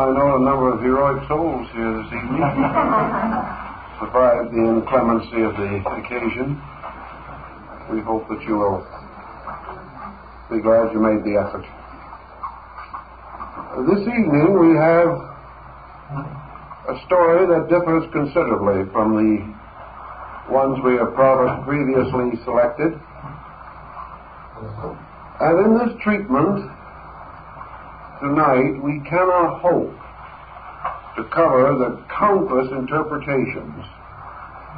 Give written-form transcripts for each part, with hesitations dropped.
I know a number of heroic souls here this evening. Survived the inclemency of the occasion. We hope that you will be glad you made the effort. This evening we have a story that differs considerably from the ones we have previously selected. And in this treatment tonight, we cannot hope to cover the countless interpretations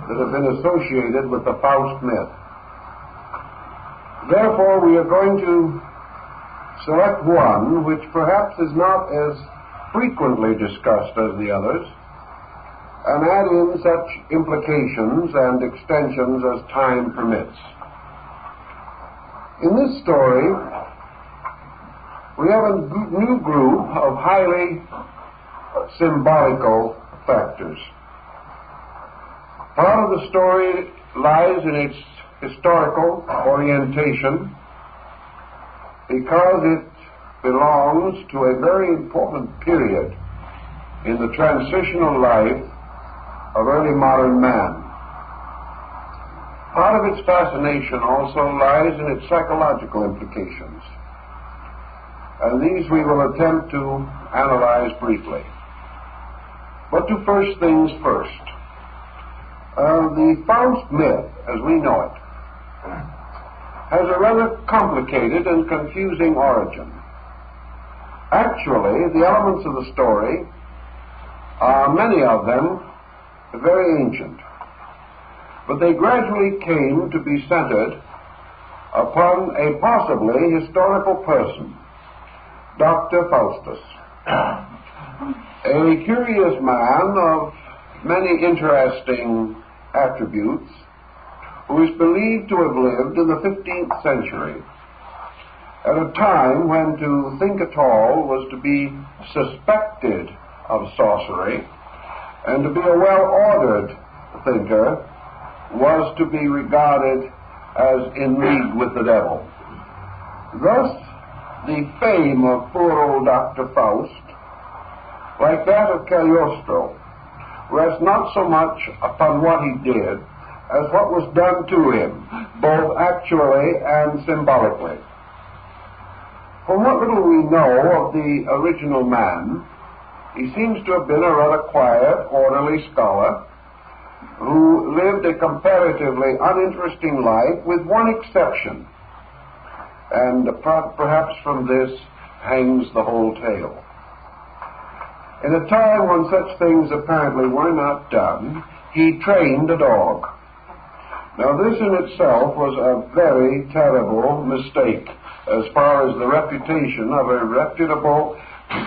that have been associated with the Faust myth. Therefore, we are going to select one which perhaps is not as frequently discussed as the others, and add in such implications and extensions as time permits. In this story, we have a new group of highly symbolical factors. Part of the story lies in its historical orientation because it belongs to a very important period in the transitional life of early modern man. Part of its fascination also lies in its psychological implications, and these we will attempt to analyze briefly. But to first things first. The Faust myth, as we know it, has a rather complicated and confusing origin. Actually, the elements of the story are, many of them, very ancient, but they gradually came to be centered upon a possibly historical person, Dr. Faustus, a curious man of many interesting attributes, who is believed to have lived in the 15th century, at a time when to think at all was to be suspected of sorcery, and to be a well-ordered thinker was to be regarded as in league with the devil. Thus, the fame of poor old Dr. Faust, like that of Cagliostro, rests not so much upon what he did as what was done to him, both actually and symbolically. From what little we know of the original man, he seems to have been a rather quiet, orderly scholar who lived a comparatively uninteresting life, with one exception, and perhaps from this hangs the whole tale. In a time when such things apparently were not done, he trained a dog. Now this in itself was a very terrible mistake as far as the reputation of a reputable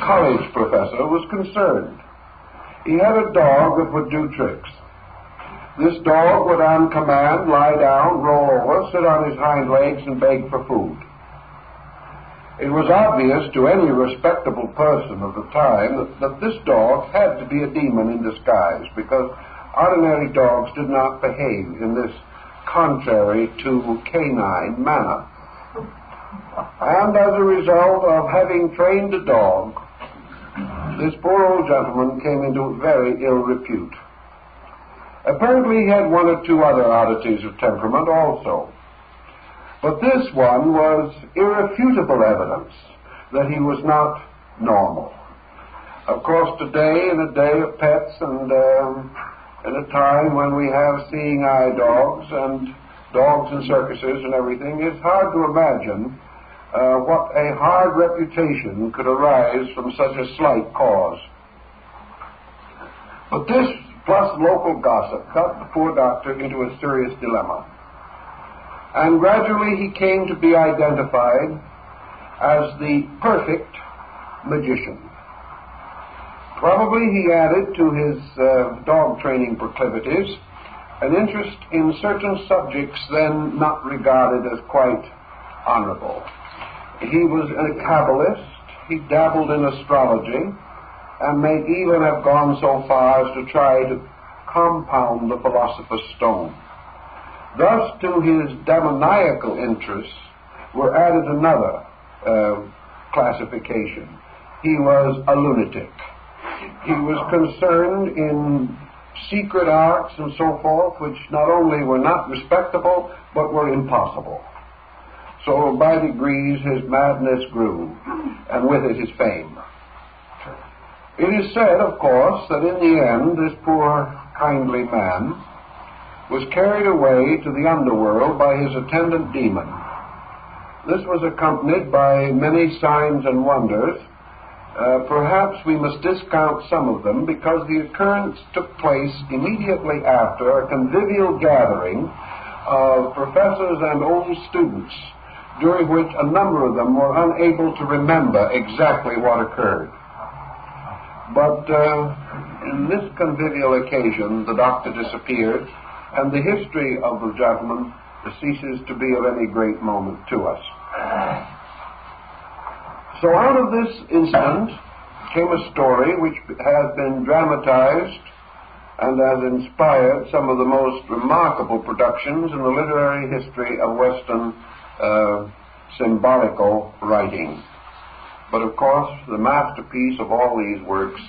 college professor was concerned. He had a dog that would do tricks. This dog would on command lie down, roll over, sit on his hind legs, and beg for food. It was obvious to any respectable person of the time that this dog had to be a demon in disguise, because ordinary dogs did not behave in this contrary to canine manner. And as a result of having trained a dog, this poor old gentleman came into very ill repute. Apparently he had one or two other oddities of temperament also. But this one was irrefutable evidence that he was not normal. Of course, today, in a day of pets and in a time when we have seeing eye dogs and dogs in circuses and everything, it's hard to imagine what a hard reputation could arise from such a slight cause. But this, plus local gossip, got the poor doctor into a serious dilemma. And gradually he came to be identified as the perfect magician. Probably he added to his dog training proclivities an interest in certain subjects then not regarded as quite honorable. He was a Kabbalist, he dabbled in astrology, and may even have gone so far as to try to compound the philosopher's stone. Thus, to his demoniacal interests were added another classification. He was a lunatic, He was concerned in secret arts and so forth, which not only were not respectable, but were impossible. So by degrees his madness grew, and with it his fame. It is said, of course, that in the end this poor kindly man was carried away to the underworld by his attendant demon. This was accompanied by many signs and wonders. Perhaps we must discount some of them because the occurrence took place immediately after a convivial gathering of professors and old students, during which a number of them were unable to remember exactly what occurred. But in this convivial occasion, the doctor disappeared, and the history of the gentleman ceases to be of any great moment to us. So out of this incident came a story which has been dramatized and has inspired some of the most remarkable productions in the literary history of Western symbolical writing. But of course, the masterpiece of all these works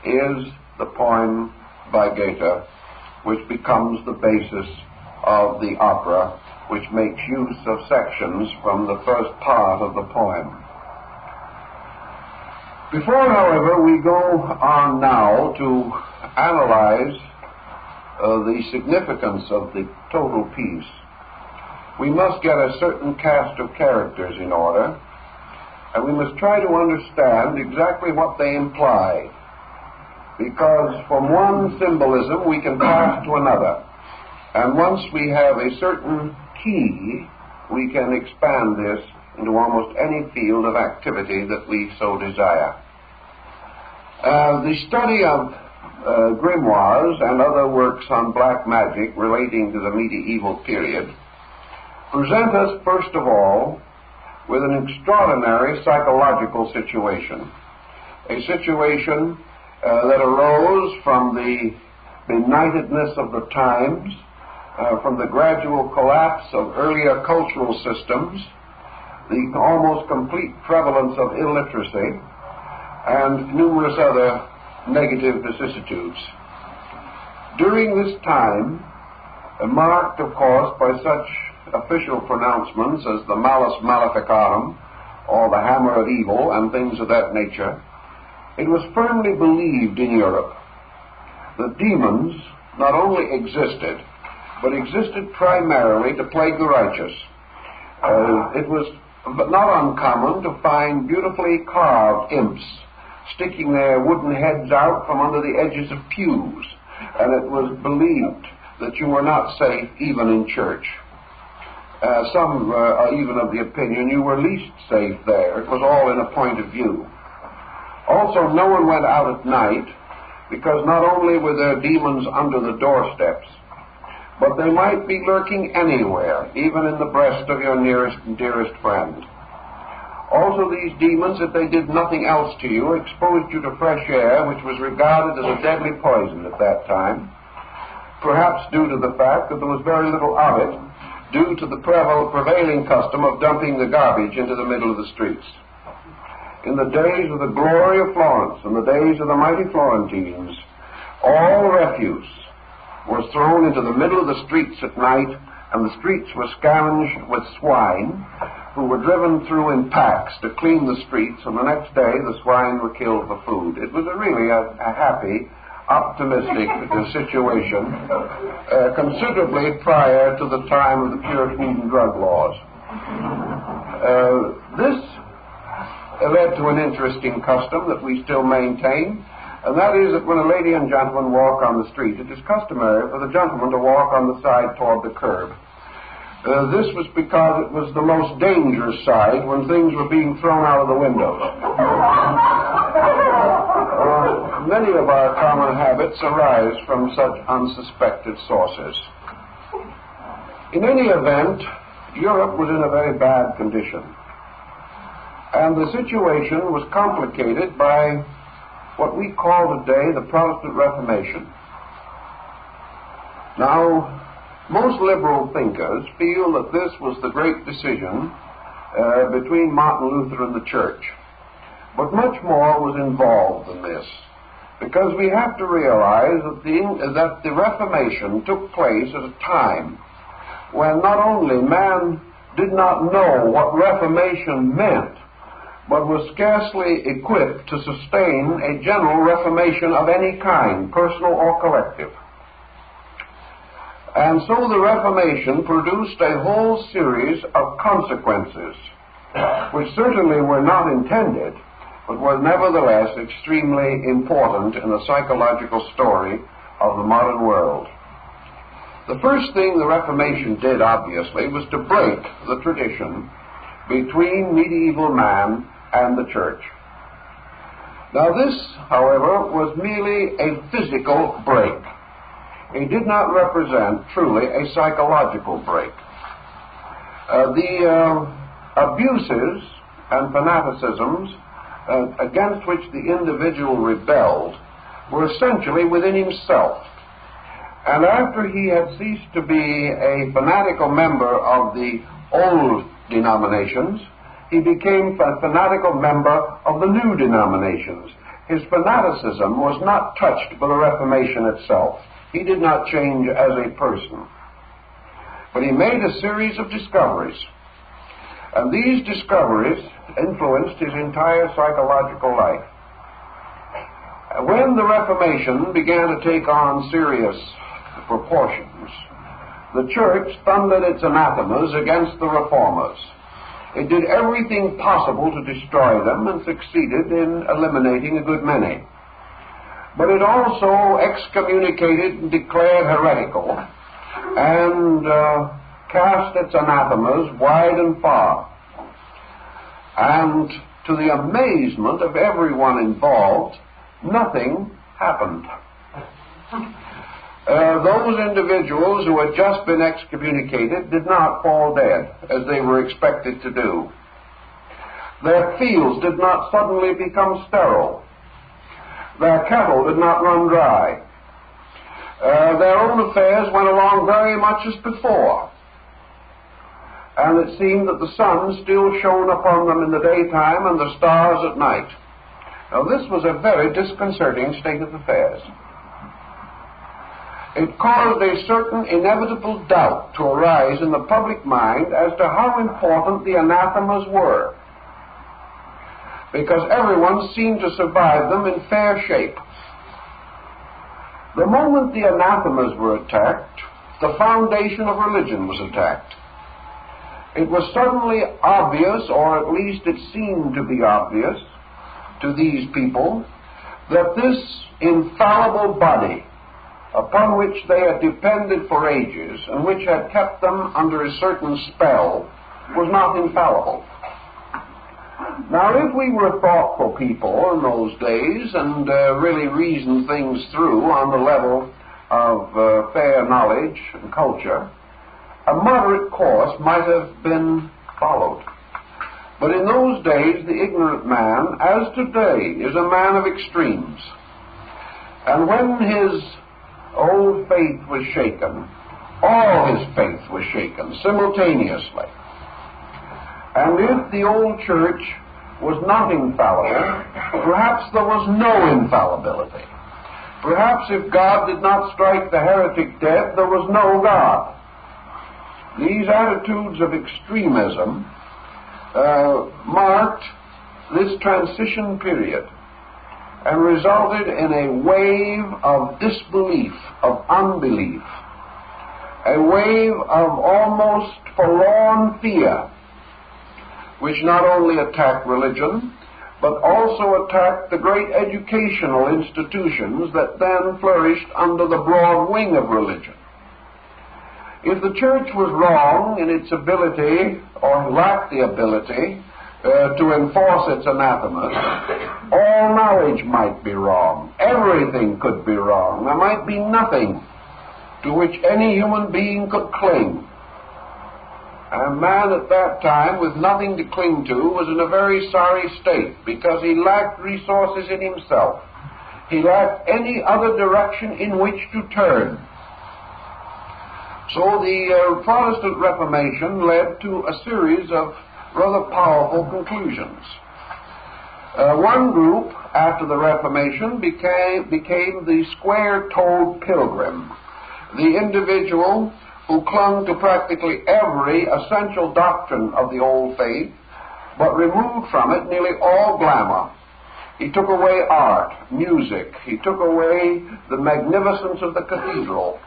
is the poem by Goethe, which becomes the basis of the opera, which makes use of sections from the first part of the poem. Before, however, we go on now to analyze the significance of the total piece, we must get a certain cast of characters in order, and we must try to understand exactly what they imply, because from one symbolism we can pass to another, and once we have a certain key, we can expand this into almost any field of activity that we so desire. The study of grimoires and other works on black magic relating to the medieval period present us, first of all, with an extraordinary psychological situation, a situation that arose from the benightedness of the times, from the gradual collapse of earlier cultural systems, the almost complete prevalence of illiteracy, and numerous other negative vicissitudes. During this time, marked, of course, by such official pronouncements as the malus maleficarum, or the hammer of evil, and things of that nature, it was firmly believed in Europe that demons not only existed, but existed primarily to plague the righteous. It was not uncommon to find beautifully carved imps sticking their wooden heads out from under the edges of pews, and it was believed that you were not safe even in church. Some are even of the opinion you were least safe there. It was all in a point of view. Also, no one went out at night, because not only were there demons under the doorsteps, but they might be lurking anywhere, even in the breast of your nearest and dearest friend. Also, these demons, if they did nothing else to you, exposed you to fresh air, which was regarded as a deadly poison at that time, perhaps due to the fact that there was very little of it, due to the prevailing custom of dumping the garbage into the middle of the streets. In the days of the glory of Florence, in the days of the mighty Florentines, all refuse was thrown into the middle of the streets at night, and the streets were scavenged with swine, who were driven through in packs to clean the streets, and the next day the swine were killed for food. It was really a happy, optimistic situation, considerably prior to the time of the pure food and drug laws. This led to an interesting custom that we still maintain, and that is that when a lady and gentleman walk on the street, it is customary for the gentleman to walk on the side toward the curb. This was because it was the most dangerous side when things were being thrown out of the windows. Many of our common habits arise from such unsuspected sources. In any event, Europe was in a very bad condition, and the situation was complicated by what we call today the Protestant Reformation. Now, most liberal thinkers feel that this was the great decision between Martin Luther and the Church. But much more was involved in this. because we have to realize that the Reformation took place at a time when not only man did not know what Reformation meant, but was scarcely equipped to sustain a general reformation of any kind, personal or collective. And so the Reformation produced a whole series of consequences, which certainly were not intended, but were nevertheless extremely important in the psychological story of the modern world. The first thing the Reformation did, obviously, was to break the tradition between medieval man and the church. Now this, however, was merely a physical break. It did not represent truly a psychological break. The abuses and fanaticisms against which the individual rebelled were essentially within himself. And after he had ceased to be a fanatical member of the old denominations, he became a fanatical member of the new denominations. His fanaticism was not touched by the Reformation itself. He did not change as a person. But he made a series of discoveries. And these discoveries influenced his entire psychological life. When the Reformation began to take on serious proportions, the church thundered its anathemas against the reformers. It did everything possible to destroy them and succeeded in eliminating a good many. But it also excommunicated and declared heretical and cast its anathemas wide and far. And to the amazement of everyone involved, nothing happened. Those individuals who had just been excommunicated did not fall dead, as they were expected to do. Their fields did not suddenly become sterile. Their cattle did not run dry. Their own affairs went along very much as before. And it seemed that the sun still shone upon them in the daytime and the stars at night. Now this was a very disconcerting state of affairs. It caused a certain inevitable doubt to arise in the public mind as to how important the anathemas were, because everyone seemed to survive them in fair shape. The moment the anathemas were attacked, the foundation of religion was attacked. It was suddenly obvious, or at least it seemed to be obvious to these people, that this infallible body upon which they had depended for ages and which had kept them under a certain spell was not infallible. Now, if we were thoughtful people in those days and really reasoned things through on the level of fair knowledge and culture, a moderate course might have been followed. But in those days, the ignorant man, as today, is a man of extremes. And when his old faith was shaken, all his faith was shaken simultaneously. And if the old church was not infallible, perhaps there was no infallibility. Perhaps if God did not strike the heretic dead, there was no God. These attitudes of extremism marked this transition period and resulted in a wave of disbelief, of unbelief, a wave of almost forlorn fear, which not only attacked religion, but also attacked the great educational institutions that then flourished under the broad wing of religion. If the church was wrong in its ability, or lacked the ability, to enforce its anathemas, all knowledge might be wrong. Everything could be wrong. There might be nothing to which any human being could cling. And man at that time, with nothing to cling to, was in a very sorry state, because he lacked resources in himself. He lacked any other direction in which to turn. So the Protestant Reformation led to a series of rather powerful conclusions. One group after the Reformation became the square-toed pilgrim, the individual who clung to practically every essential doctrine of the old faith, but removed from it nearly all glamour. He took away art, music. He took away the magnificence of the cathedral.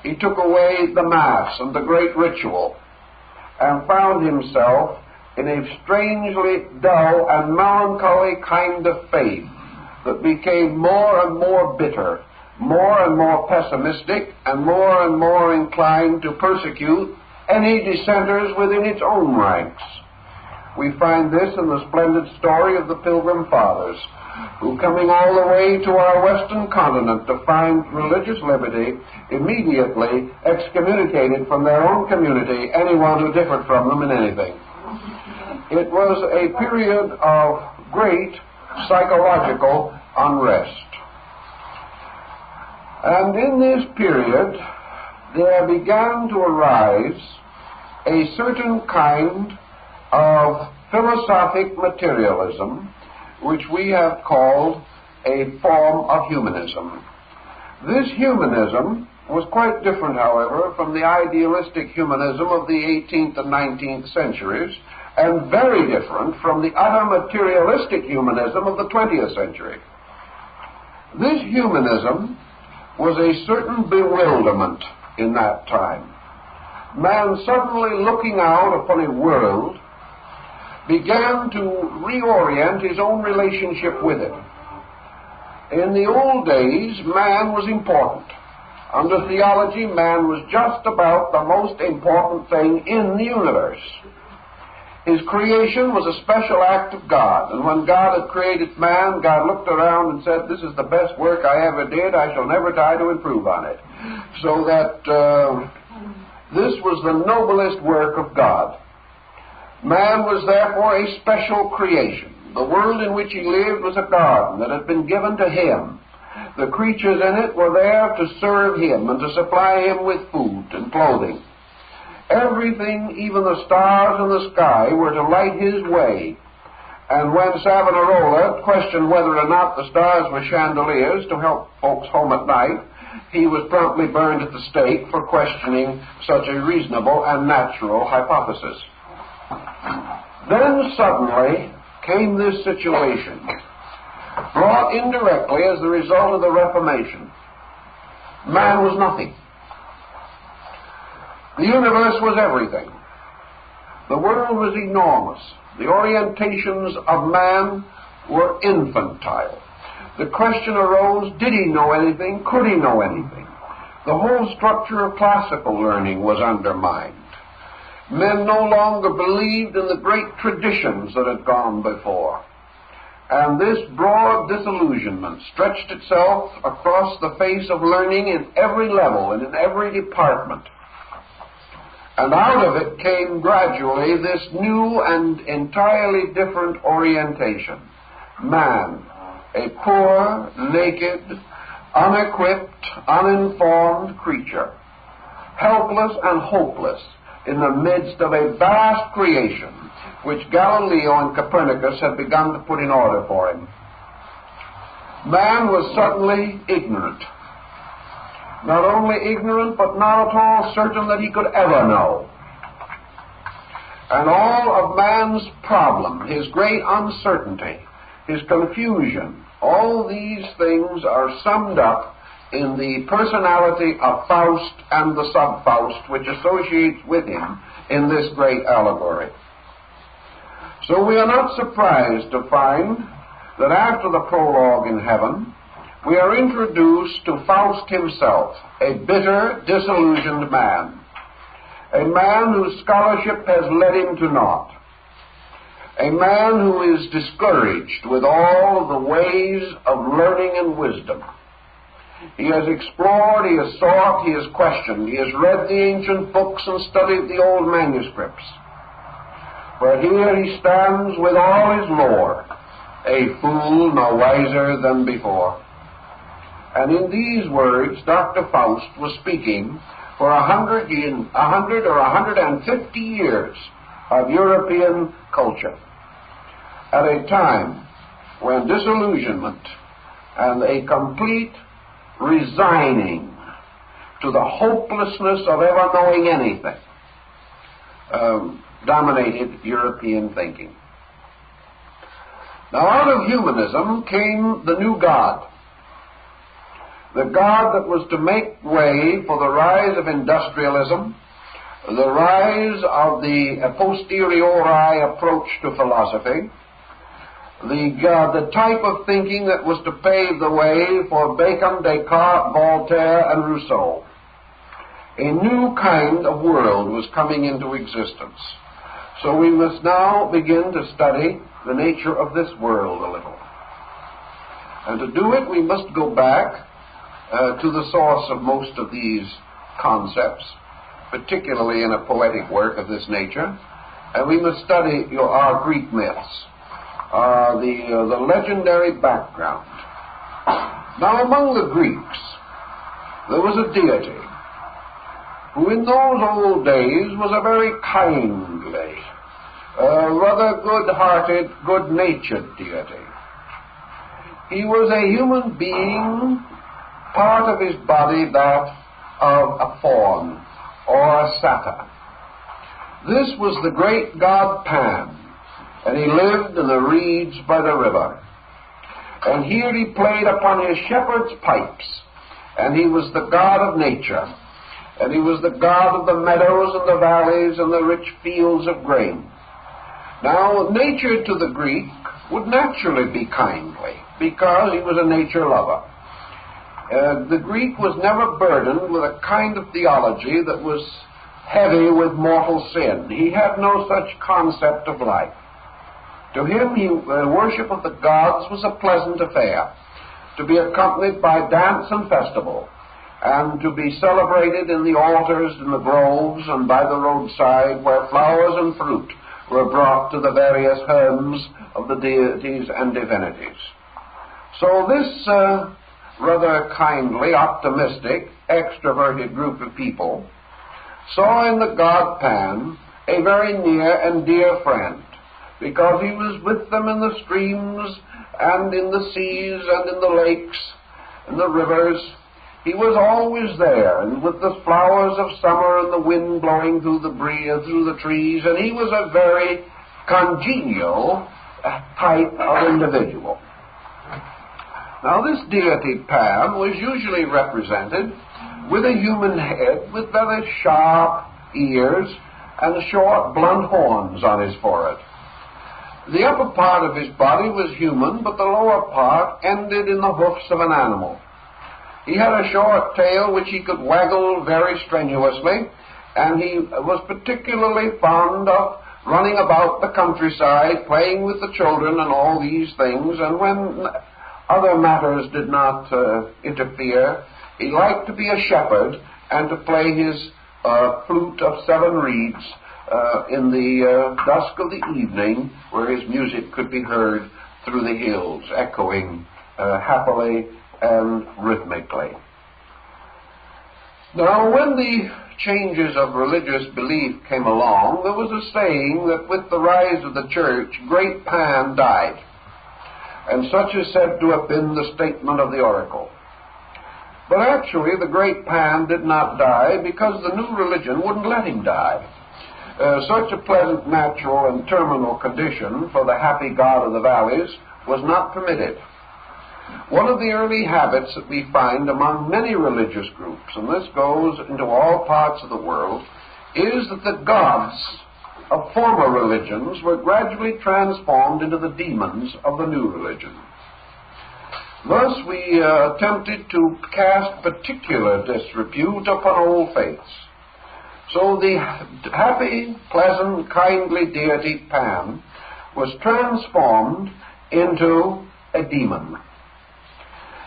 He took away the Mass and the great ritual, and found himself in a strangely dull and melancholy kind of faith that became more and more bitter, more and more pessimistic, and more inclined to persecute any dissenters within its own ranks. We find this in the splendid story of the Pilgrim Fathers, who, coming all the way to our western continent to find religious liberty, immediately excommunicated from their own community anyone who differed from them in anything. It was a period of great psychological unrest. And in this period, there began to arise a certain kind of philosophic materialism, which we have called a form of humanism. This humanism was quite different, however, from the idealistic humanism of the 18th and 19th centuries, and very different from the utter materialistic humanism of the 20th century. This humanism was a certain bewilderment in that time. Man, suddenly looking out upon a world, began to reorient his own relationship with it. In the old days, man was important. Under theology, man was just about the most important thing in the universe. His creation was a special act of God, and when God had created man, God looked around and said, "This is the best work I ever did. I shall never try to improve on it." So that this was the noblest work of God. Man was therefore a special creation. The world in which he lived was a garden that had been given to him. The creatures in it were there to serve him and to supply him with food and clothing. Everything, even the stars in the sky, were to light his way. And when Savonarola questioned whether or not the stars were chandeliers to help folks home at night, he was promptly burned at the stake for questioning such a reasonable and natural hypothesis. Then suddenly came this situation, brought indirectly as the result of the Reformation. Man was nothing. The universe was everything. The world was enormous. The orientations of man were infantile. The question arose, did he know anything? Could he know anything? The whole structure of classical learning was undermined. Men no longer believed in the great traditions that had gone before. And this broad disillusionment stretched itself across the face of learning in every level and in every department. And out of it came gradually this new and entirely different orientation. Man, a poor, naked, unequipped, uninformed creature, helpless and hopeless in the midst of a vast creation which Galileo and Copernicus had begun to put in order for him. Man was suddenly ignorant. Not only ignorant, but not at all certain that he could ever know. And all of man's problem, his great uncertainty, his confusion, all these things are summed up in the personality of Faust and the sub-Faust, which associates with him in this great allegory. So we are not surprised to find that after the prologue in heaven, we are introduced to Faust himself, a bitter, disillusioned man, a man whose scholarship has led him to naught, a man who is discouraged with all the ways of learning and wisdom. He has explored, he has sought, he has questioned, he has read the ancient books and studied the old manuscripts. But here he stands with all his lore, a fool no wiser than before. And in these words, Dr. Faust was speaking for 100 or 150 years of European culture, at a time when disillusionment and a complete resigning to the hopelessness of ever knowing anything dominated European thinking. Now, out of humanism came the new God, the God that was to make way for the rise of industrialism, the rise of the a posteriori approach to philosophy, the type of thinking that was to pave the way for Bacon, Descartes, Voltaire, and Rousseau. A new kind of world was coming into existence. So we must now begin to study the nature of this world a little. And to do it, we must go back to the source of most of these concepts, particularly in a poetic work of this nature, and we must study our Greek myths, the legendary background. Now, among the Greeks, there was a deity who in those old days was a very kindly, rather good-hearted, good-natured deity. He was a human being, part of his body that of a faun or a satyr. This was the great god Pan, and he lived in the reeds by the river. And here he played upon his shepherd's pipes, and he was the god of nature, and he was the god of the meadows and the valleys and the rich fields of grain. Now, nature to the Greek would naturally be kindly, because he was a nature lover. The Greek was never burdened with a kind of theology that was heavy with mortal sin. He had no such concept of life. To him, the worship of the gods was a pleasant affair, to be accompanied by dance and festival, and to be celebrated in the altars, in the groves, and by the roadside, where flowers and fruit were brought to the various homes of the deities and divinities. So this rather kindly, optimistic, extroverted group of people saw in the god Pan a very near and dear friend, because he was with them in the streams and in the seas and in the lakes and the rivers. He was always there, and with the flowers of summer and the wind blowing through the trees, and he was a very congenial type of individual. Now, this deity Pan was usually represented with a human head with very sharp ears and short blunt horns on his forehead. The upper part of his body was human, but the lower part ended in the hoofs of an animal. He had a short tail which he could waggle very strenuously, and he was particularly fond of running about the countryside, playing with the children and all these things, and when other matters did not interfere, he liked to be a shepherd and to play his flute of 7 reeds in the dusk of the evening, where his music could be heard through the hills, echoing happily and rhythmically. Now, when the changes of religious belief came along, there was a saying that with the rise of the church, great Pan died. And such is said to have been the statement of the oracle. But actually, the great Pan did not die, because the new religion wouldn't let him die. Such a pleasant, natural, and terminal condition for the happy god of the valleys was not permitted. One of the early habits that we find among many religious groups, and this goes into all parts of the world, is that the gods of former religions were gradually transformed into the demons of the new religion. Thus we attempted to cast particular disrepute upon old faiths. So the happy, pleasant, kindly deity Pan was transformed into a demon.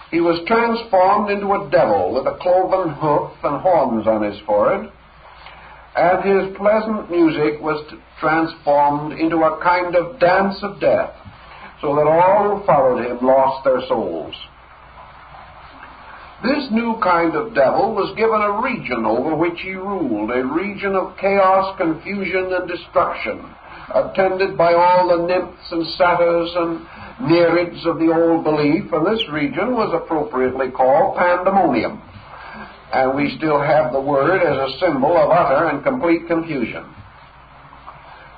He was transformed into a devil with a cloven hoof and horns on his forehead, and his pleasant music was transformed into a kind of dance of death, so that all who followed him lost their souls. This new kind of devil was given a region over which he ruled, a region of chaos, confusion, and destruction, attended by all the nymphs and satyrs myriads of the old belief, and this region was appropriately called pandemonium. And we still have the word as a symbol of utter and complete confusion.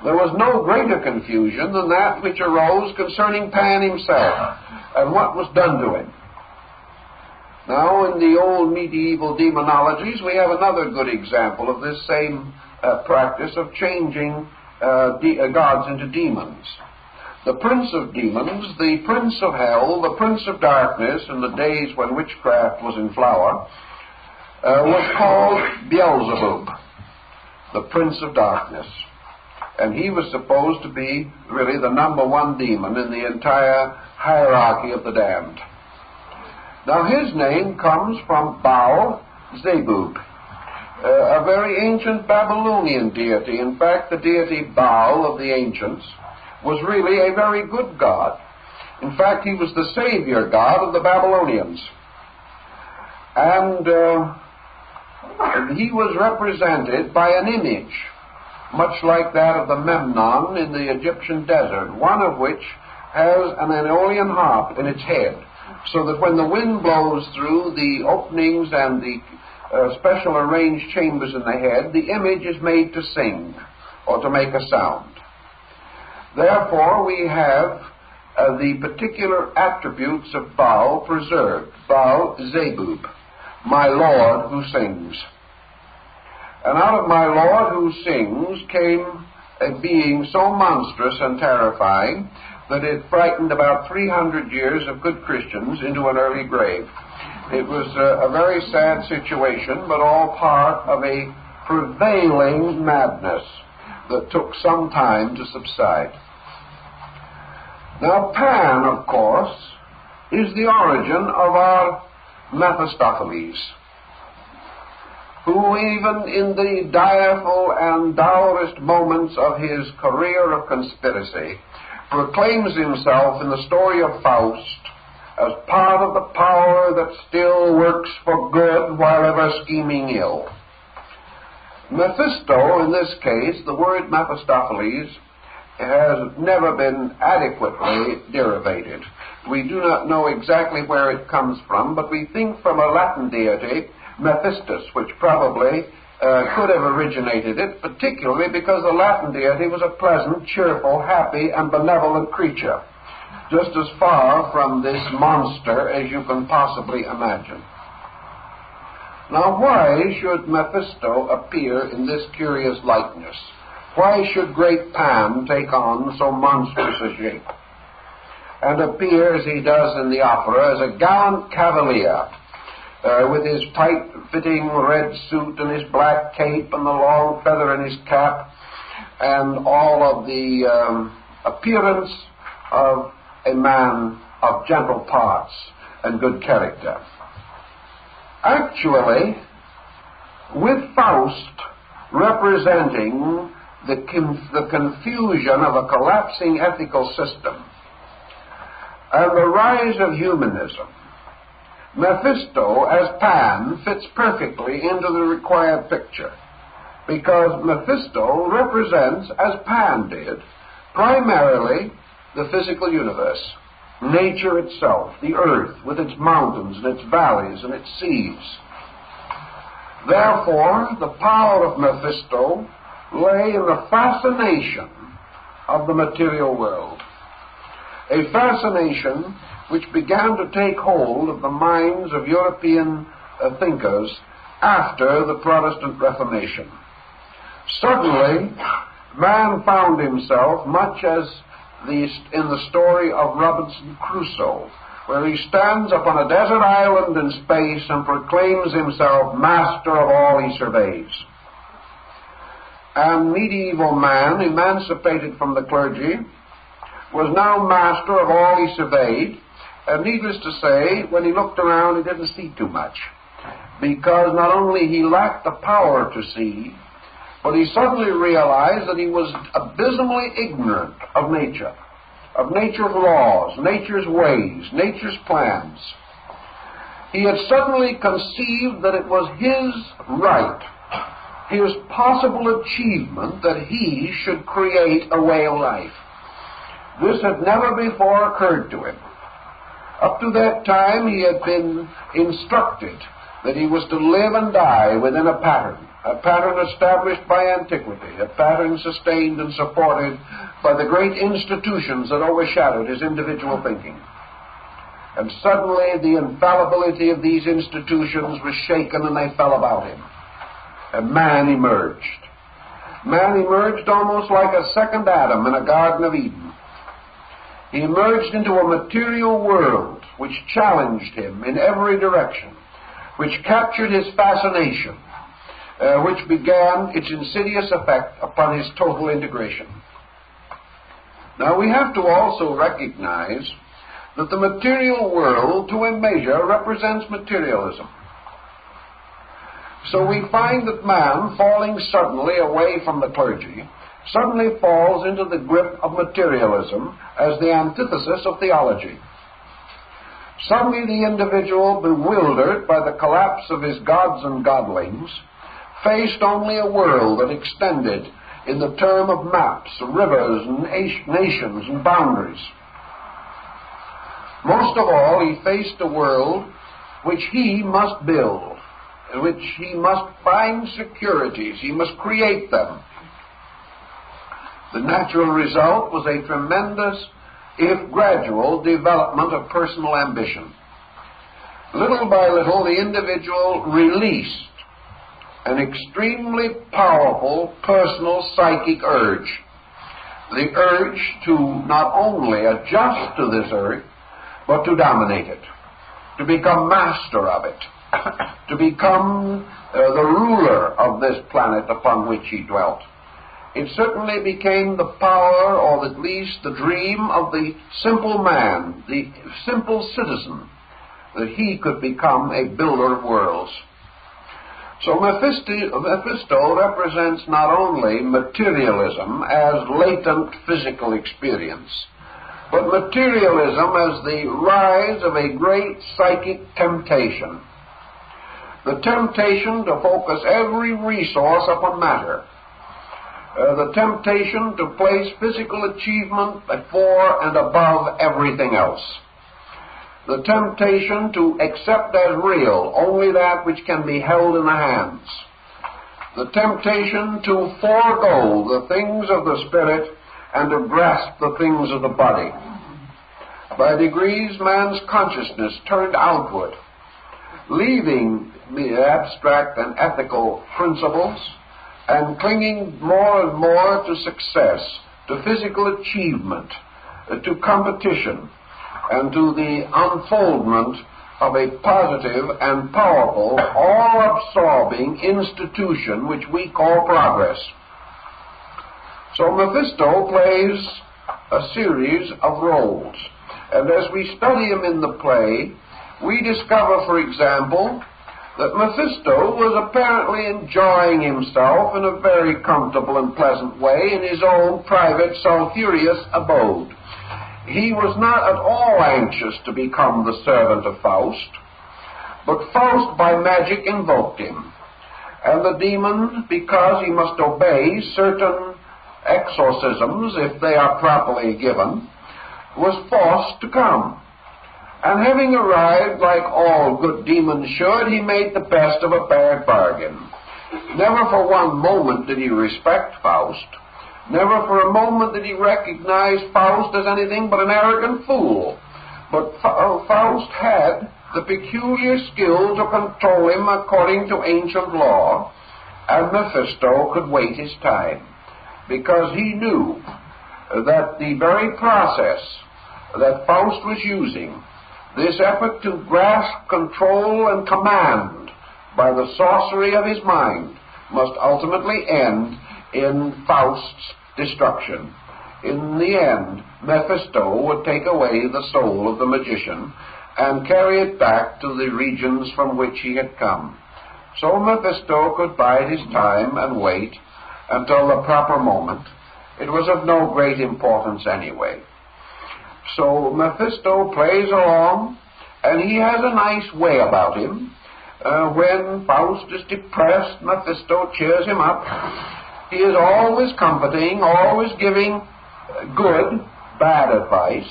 There was no greater confusion than that which arose concerning Pan himself and what was done to him. Now, in the old medieval demonologies, we have another good example of this same practice of changing gods into demons. The prince of demons, the prince of hell, the prince of darkness, in the days when witchcraft was in flower, was called Beelzebub, the prince of darkness. And he was supposed to be really the number one demon in the entire hierarchy of the damned. Now his name comes from Baal Zebub, a very ancient Babylonian deity. In fact, the deity Baal of the ancients was really a very good god. In fact, he was the savior god of the Babylonians. And he was represented by an image, much like that of the Memnon in the Egyptian desert, one of which has an Aeolian harp in its head, so that when the wind blows through the openings and the special arranged chambers in the head, the image is made to sing or to make a sound. Therefore, we have the particular attributes of Baal preserved. Baal Zebub, my Lord who sings. And out of my Lord who sings came a being so monstrous and terrifying that it frightened about 300 years of good Christians into an early grave. It was a very sad situation, but all part of a prevailing madness that took some time to subside. Now, Pan, of course, is the origin of our Mephistopheles, who even in the direful and dourest moments of his career of conspiracy proclaims himself in the story of Faust as part of the power that still works for good while ever scheming ill. Mephisto, in this case, the word Mephistopheles, has never been adequately derivated. We do not know exactly where it comes from, but we think from a Latin deity, Mephistus, which probably could have originated it, particularly because the Latin deity was a pleasant, cheerful, happy, and benevolent creature, just as far from this monster as you can possibly imagine. Now, why should Mephisto appear in this curious likeness? Why should great Pan take on so monstrous a shape and appear as he does in the opera as a gallant cavalier with his tight-fitting red suit and his black cape and the long feather in his cap and all of the appearance of a man of gentle parts and good character? Actually, with Faust representing the confusion of a collapsing ethical system and the rise of humanism, Mephisto as Pan fits perfectly into the required picture, because Mephisto represents, as Pan did, primarily the physical universe, nature itself, the earth with its mountains and its valleys and its seas. Therefore, the power of Mephisto lay in the fascination of the material world, a fascination which began to take hold of the minds of European thinkers after the Protestant Reformation. Suddenly, man found himself, much as in the story of Robinson Crusoe, where he stands upon a desert island in space and proclaims himself master of all he surveys. And medieval man, emancipated from the clergy, was now master of all he surveyed, and needless to say, when he looked around, he didn't see too much, because not only he lacked the power to see, but he suddenly realized that he was abysmally ignorant of nature's laws, nature's ways, nature's plans. He had suddenly conceived that it was his right, his possible achievement, that he should create a way of life. This had never before occurred to him. Up to that time he had been instructed that he was to live and die within a pattern established by antiquity, a pattern sustained and supported by the great institutions that overshadowed his individual thinking. And suddenly the infallibility of these institutions was shaken and they fell about him. And man emerged. Man emerged almost like a second Adam in a Garden of Eden. He emerged into a material world which challenged him in every direction, which captured his fascination, which began its insidious effect upon his total integration. Now we have to also recognize that the material world, to a measure, represents materialism. So we find that man, falling suddenly away from the clergy, suddenly falls into the grip of materialism as the antithesis of theology. Suddenly the individual, bewildered by the collapse of his gods and godlings, faced only a world that extended in the term of maps, rivers, and nations and boundaries. Most of all, he faced a world which he must build, in which he must find securities, he must create them. The natural result was a tremendous, if gradual, development of personal ambition. Little by little, the individual released an extremely powerful personal psychic urge. The urge to not only adjust to this earth, but to dominate it, to become master of it, to become the ruler of this planet upon which he dwelt. It certainly became the power, or at least the dream, of the simple man, the simple citizen, that he could become a builder of worlds. So Mephisto represents not only materialism as latent physical experience, but materialism as the rise of a great psychic temptation. The temptation to focus every resource upon matter. The temptation to place physical achievement before and above everything else. The temptation to accept as real only that which can be held in the hands. The temptation to forego the things of the spirit and to grasp the things of the body. By degrees, man's consciousness turned outward, leaving the abstract and ethical principles and clinging more and more to success, to physical achievement, to competition, and to the unfoldment of a positive and powerful, all-absorbing institution which we call progress. So Mephisto plays a series of roles, and as we study him in the play, we discover, for example, that Mephisto was apparently enjoying himself in a very comfortable and pleasant way in his own private sulphureous abode. He was not at all anxious to become the servant of Faust, but Faust by magic invoked him, and the demon, because he must obey certain exorcisms if they are properly given, was forced to come. And having arrived, like all good demons should, he made the best of a bad bargain. Never for one moment did he respect Faust. Never for a moment did he recognize Faust as anything but an arrogant fool. But Faust had the peculiar skill to control him according to ancient law, and Mephisto could wait his time, because he knew that the very process that Faust was using, this effort to grasp, control, and command by the sorcery of his mind, must ultimately end in Faust's destruction. In the end, Mephisto would take away the soul of the magician and carry it back to the regions from which he had come. So Mephisto could bide his time and wait until the proper moment. It was of no great importance anyway. So Mephisto plays along, and he has a nice way about him. When Faust is depressed, Mephisto cheers him up. He is always comforting, always giving good, bad advice,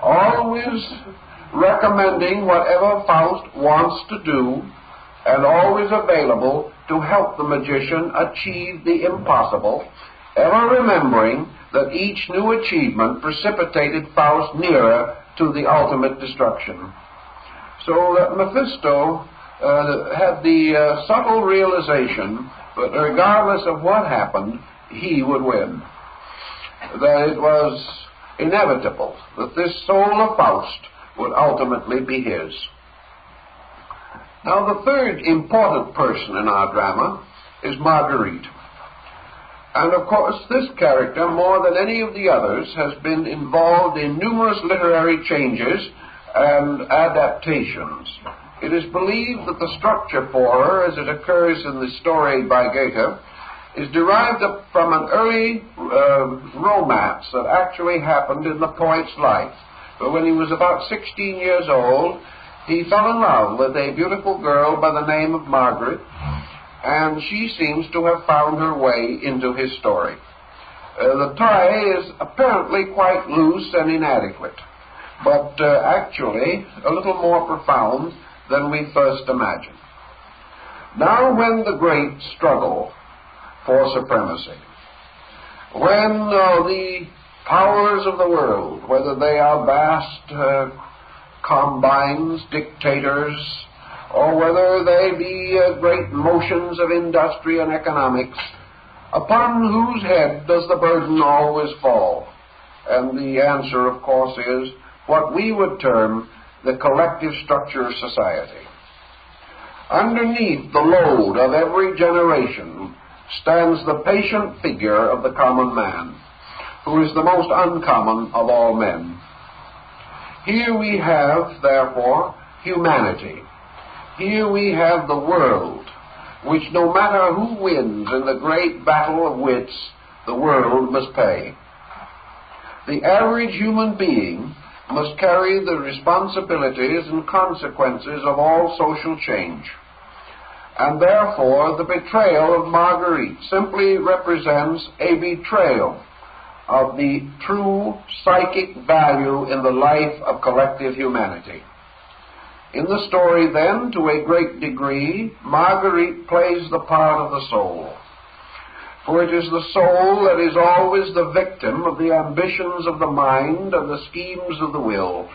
always recommending whatever Faust wants to do, and always available to help the magician achieve the impossible, ever remembering that each new achievement precipitated Faust nearer to the ultimate destruction. So that Mephisto had the subtle realization that regardless of what happened, he would win. That it was inevitable that this soul of Faust would ultimately be his. Now, the third important person in our drama is Marguerite. And of course, this character, more than any of the others, has been involved in numerous literary changes and adaptations. It is believed that the structure for her, as it occurs in the story by Goethe, is derived from an early romance that actually happened in the poet's life. But when he was about 16 years old, he fell in love with a beautiful girl by the name of Margaret, and she seems to have found her way into his story. The tie is apparently quite loose and inadequate, but actually a little more profound than we first imagined. Now, when the great struggle for supremacy, when the powers of the world, whether they are vast combines, dictators, or whether they be great motions of industry and economics, upon whose head does the burden always fall? And the answer, of course, is what we would term the collective structure of society. Underneath the load of every generation stands the patient figure of the common man, who is the most uncommon of all men. Here we have, therefore, humanity. Here we have the world, which no matter who wins in the great battle of wits, the world must pay. The average human being must carry the responsibilities and consequences of all social change. And therefore, the betrayal of Marguerite simply represents a betrayal of the true psychic value in the life of collective humanity. In the story, then, to a great degree, Marguerite plays the part of the soul. For it is the soul that is always the victim of the ambitions of the mind and the schemes of the will.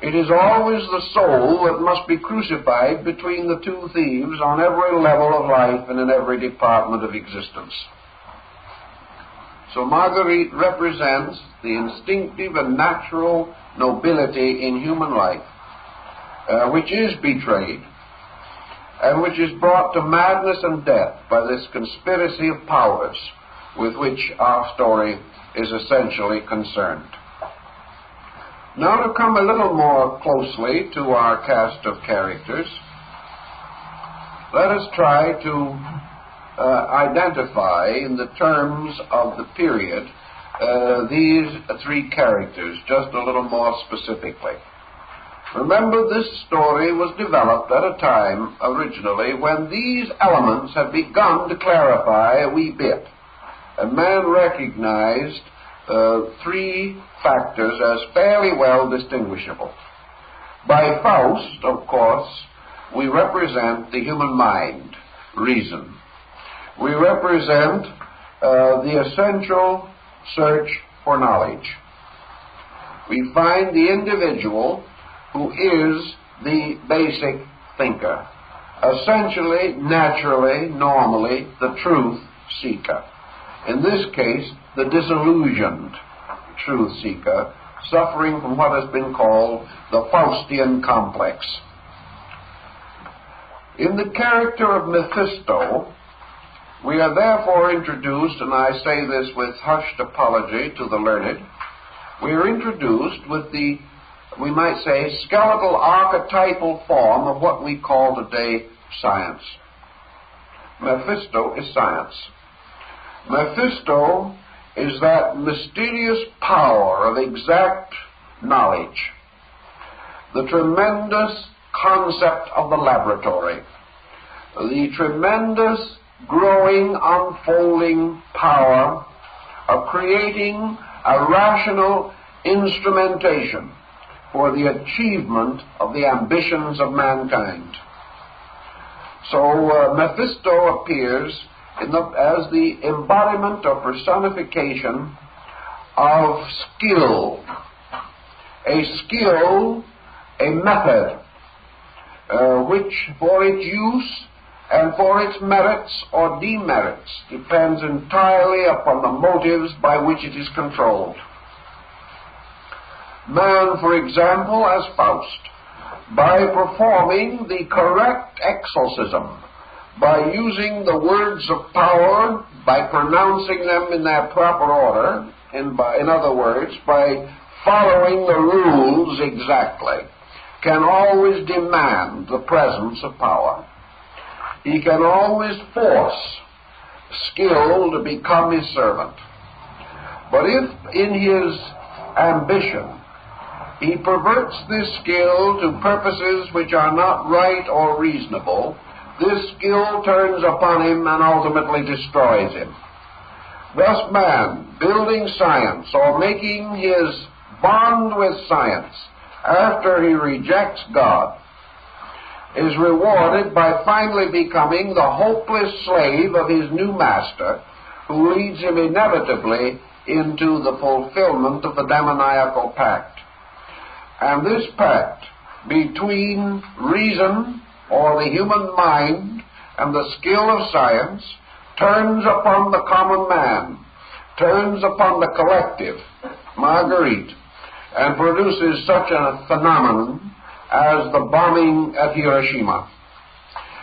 It is always the soul that must be crucified between the two thieves on every level of life and in every department of existence. So Marguerite represents the instinctive and natural nobility in human life, which is betrayed, and which is brought to madness and death by this conspiracy of powers with which our story is essentially concerned. Now, to come a little more closely to our cast of characters, let us try to identify in the terms of the period these three characters just a little more specifically. Remember, this story was developed at a time originally when these elements had begun to clarify a wee bit, and man recognized three factors as fairly well distinguishable. By Faust, of course, we represent the human mind, reason. We represent the essential search for knowledge. We find the individual who is the basic thinker, essentially, naturally, normally, the truth seeker. In this case, the disillusioned truth seeker, suffering from what has been called the Faustian complex. In the character of Mephisto, we are therefore introduced, and I say this with hushed apology to the learned, we are introduced with the, we might say, skeletal archetypal form of what we call today science. Mephisto is science. Mephisto is that mysterious power of exact knowledge, the tremendous concept of the laboratory, the tremendous growing, unfolding power of creating a rational instrumentation for the achievement of the ambitions of mankind. So Mephisto appears as the embodiment or personification of skill, a method, which for its use and for its merits or demerits depends entirely upon the motives by which it is controlled. Man, for example, as Faust, by performing the correct exorcism, by using the words of power, by pronouncing them in their proper order, in other words, by following the rules exactly, can always demand the presence of power. He can always force skill to become his servant. But if in his ambition he perverts this skill to purposes which are not right or reasonable, this skill turns upon him and ultimately destroys him. Thus man, building science or making his bond with science after he rejects God, is rewarded by finally becoming the hopeless slave of his new master, who leads him inevitably into the fulfillment of the demoniacal pact. And this pact between reason, or the human mind, and the skill of science turns upon the common man, turns upon the collective, Marguerite, and produces such a phenomenon as the bombing at Hiroshima,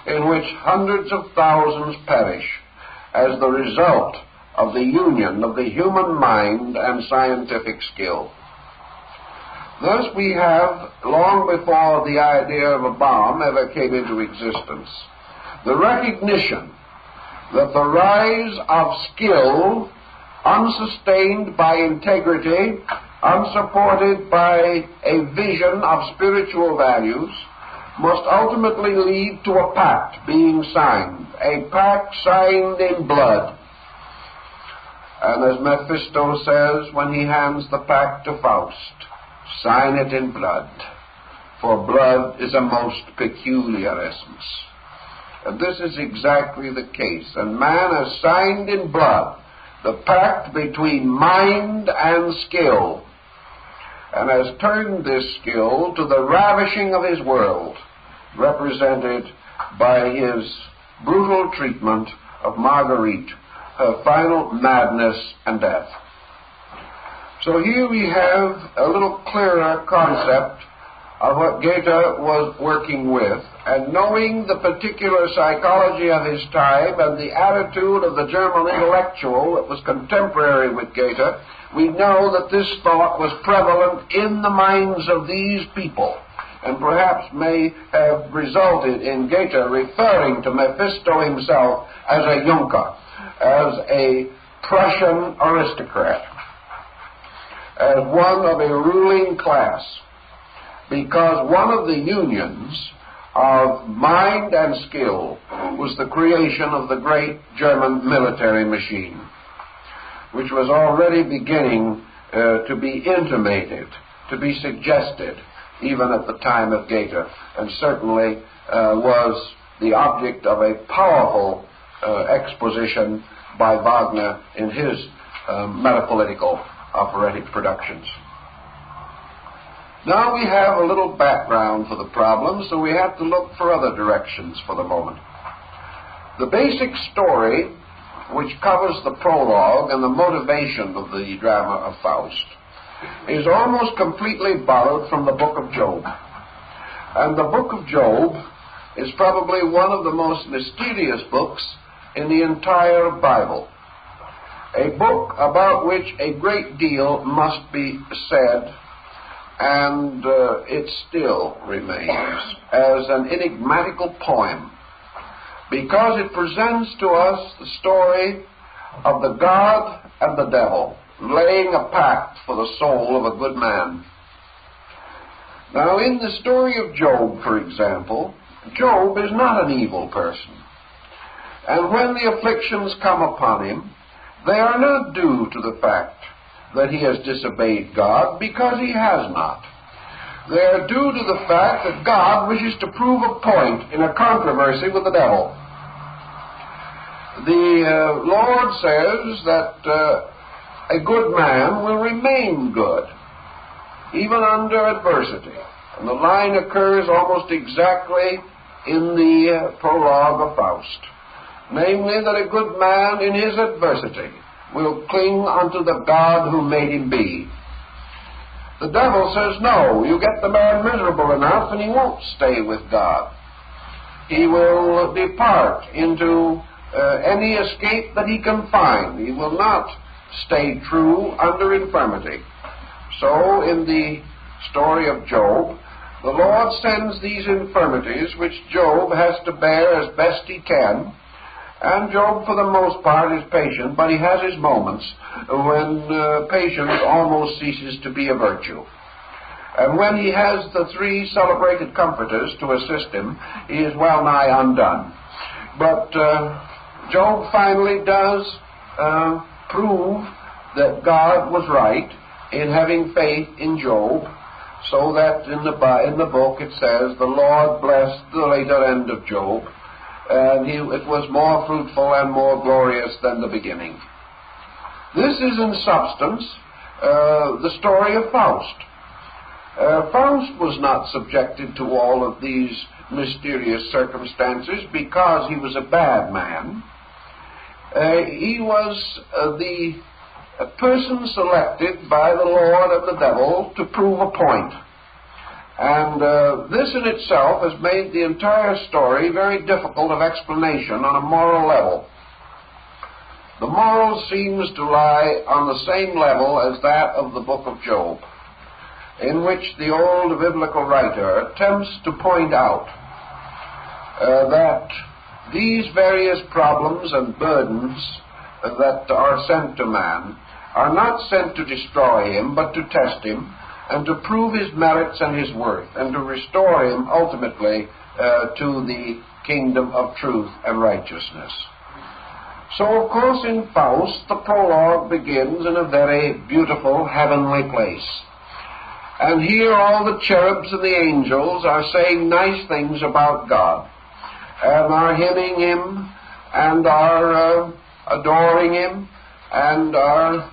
in which hundreds of thousands perish as the result of the union of the human mind and scientific skill. Thus we have, long before the idea of a bomb ever came into existence, the recognition that the rise of skill, unsustained by integrity, unsupported by a vision of spiritual values, must ultimately lead to a pact being signed, a pact signed in blood. And as Mephisto says when he hands the pact to Faust, sign it in blood, for blood is a most peculiar essence. And this is exactly the case. And man has signed in blood the pact between mind and skill, and has turned this skill to the ravishing of his world, represented by his brutal treatment of Marguerite, her final madness and death. So here we have a little clearer concept of what Goethe was working with, and knowing the particular psychology of his time and the attitude of the German intellectual that was contemporary with Goethe, we know that this thought was prevalent in the minds of these people, and perhaps may have resulted in Goethe referring to Mephisto himself as a Junker, as a Prussian aristocrat, as one of a ruling class, because one of the unions of mind and skill was the creation of the great German military machine, which was already beginning to be intimated, to be suggested, even at the time of Goethe, and certainly was the object of a powerful exposition by Wagner in his metapolitical operatic productions. Now we have a little background for the problem, so we have to look for other directions for the moment. The basic story, which covers the prologue and the motivation of the drama of Faust, is almost completely borrowed from the Book of Job. And the Book of Job is probably one of the most mysterious books in the entire Bible. A book about which a great deal must be said, and it still remains as an enigmatical poem, because it presents to us the story of the God and the devil laying a pact for the soul of a good man. Now, in the story of Job, for example, Job is not an evil person, and when the afflictions come upon him, they are not due to the fact that he has disobeyed God, because he has not. They are due to the fact that God wishes to prove a point in a controversy with the devil. The Lord says that a good man will remain good, even under adversity. And the line occurs almost exactly in the prologue of Faust. Namely, that a good man in his adversity will cling unto the God who made him be. The devil says, no, you get the man miserable enough and he won't stay with God. He will depart into any escape that he can find. He will not stay true under infirmity. So, in the story of Job, the Lord sends these infirmities which Job has to bear as best he can, and Job for the most part is patient, but he has his moments when patience almost ceases to be a virtue. And when he has the three celebrated comforters to assist him, he is well nigh undone. But Job finally does prove that God was right in having faith in Job, so that in the book it says, the Lord blessed the later end of Job, and it was more fruitful and more glorious than the beginning. This is in substance the story of Faust. Faust was not subjected to all of these mysterious circumstances because he was a bad man. He was the person selected by the Lord and the devil to prove a point. And this in itself has made the entire story very difficult of explanation on a moral level. The moral seems to lie on the same level as that of the book of Job, in which the old biblical writer attempts to point out that these various problems and burdens that are sent to man are not sent to destroy him, but to test him, and to prove his merits and his worth, and to restore him ultimately to the kingdom of truth and righteousness. So, of course, in Faust, the prologue begins in a very beautiful heavenly place. And here all the cherubs and the angels are saying nice things about God, and are hymning him, and are adoring him, and are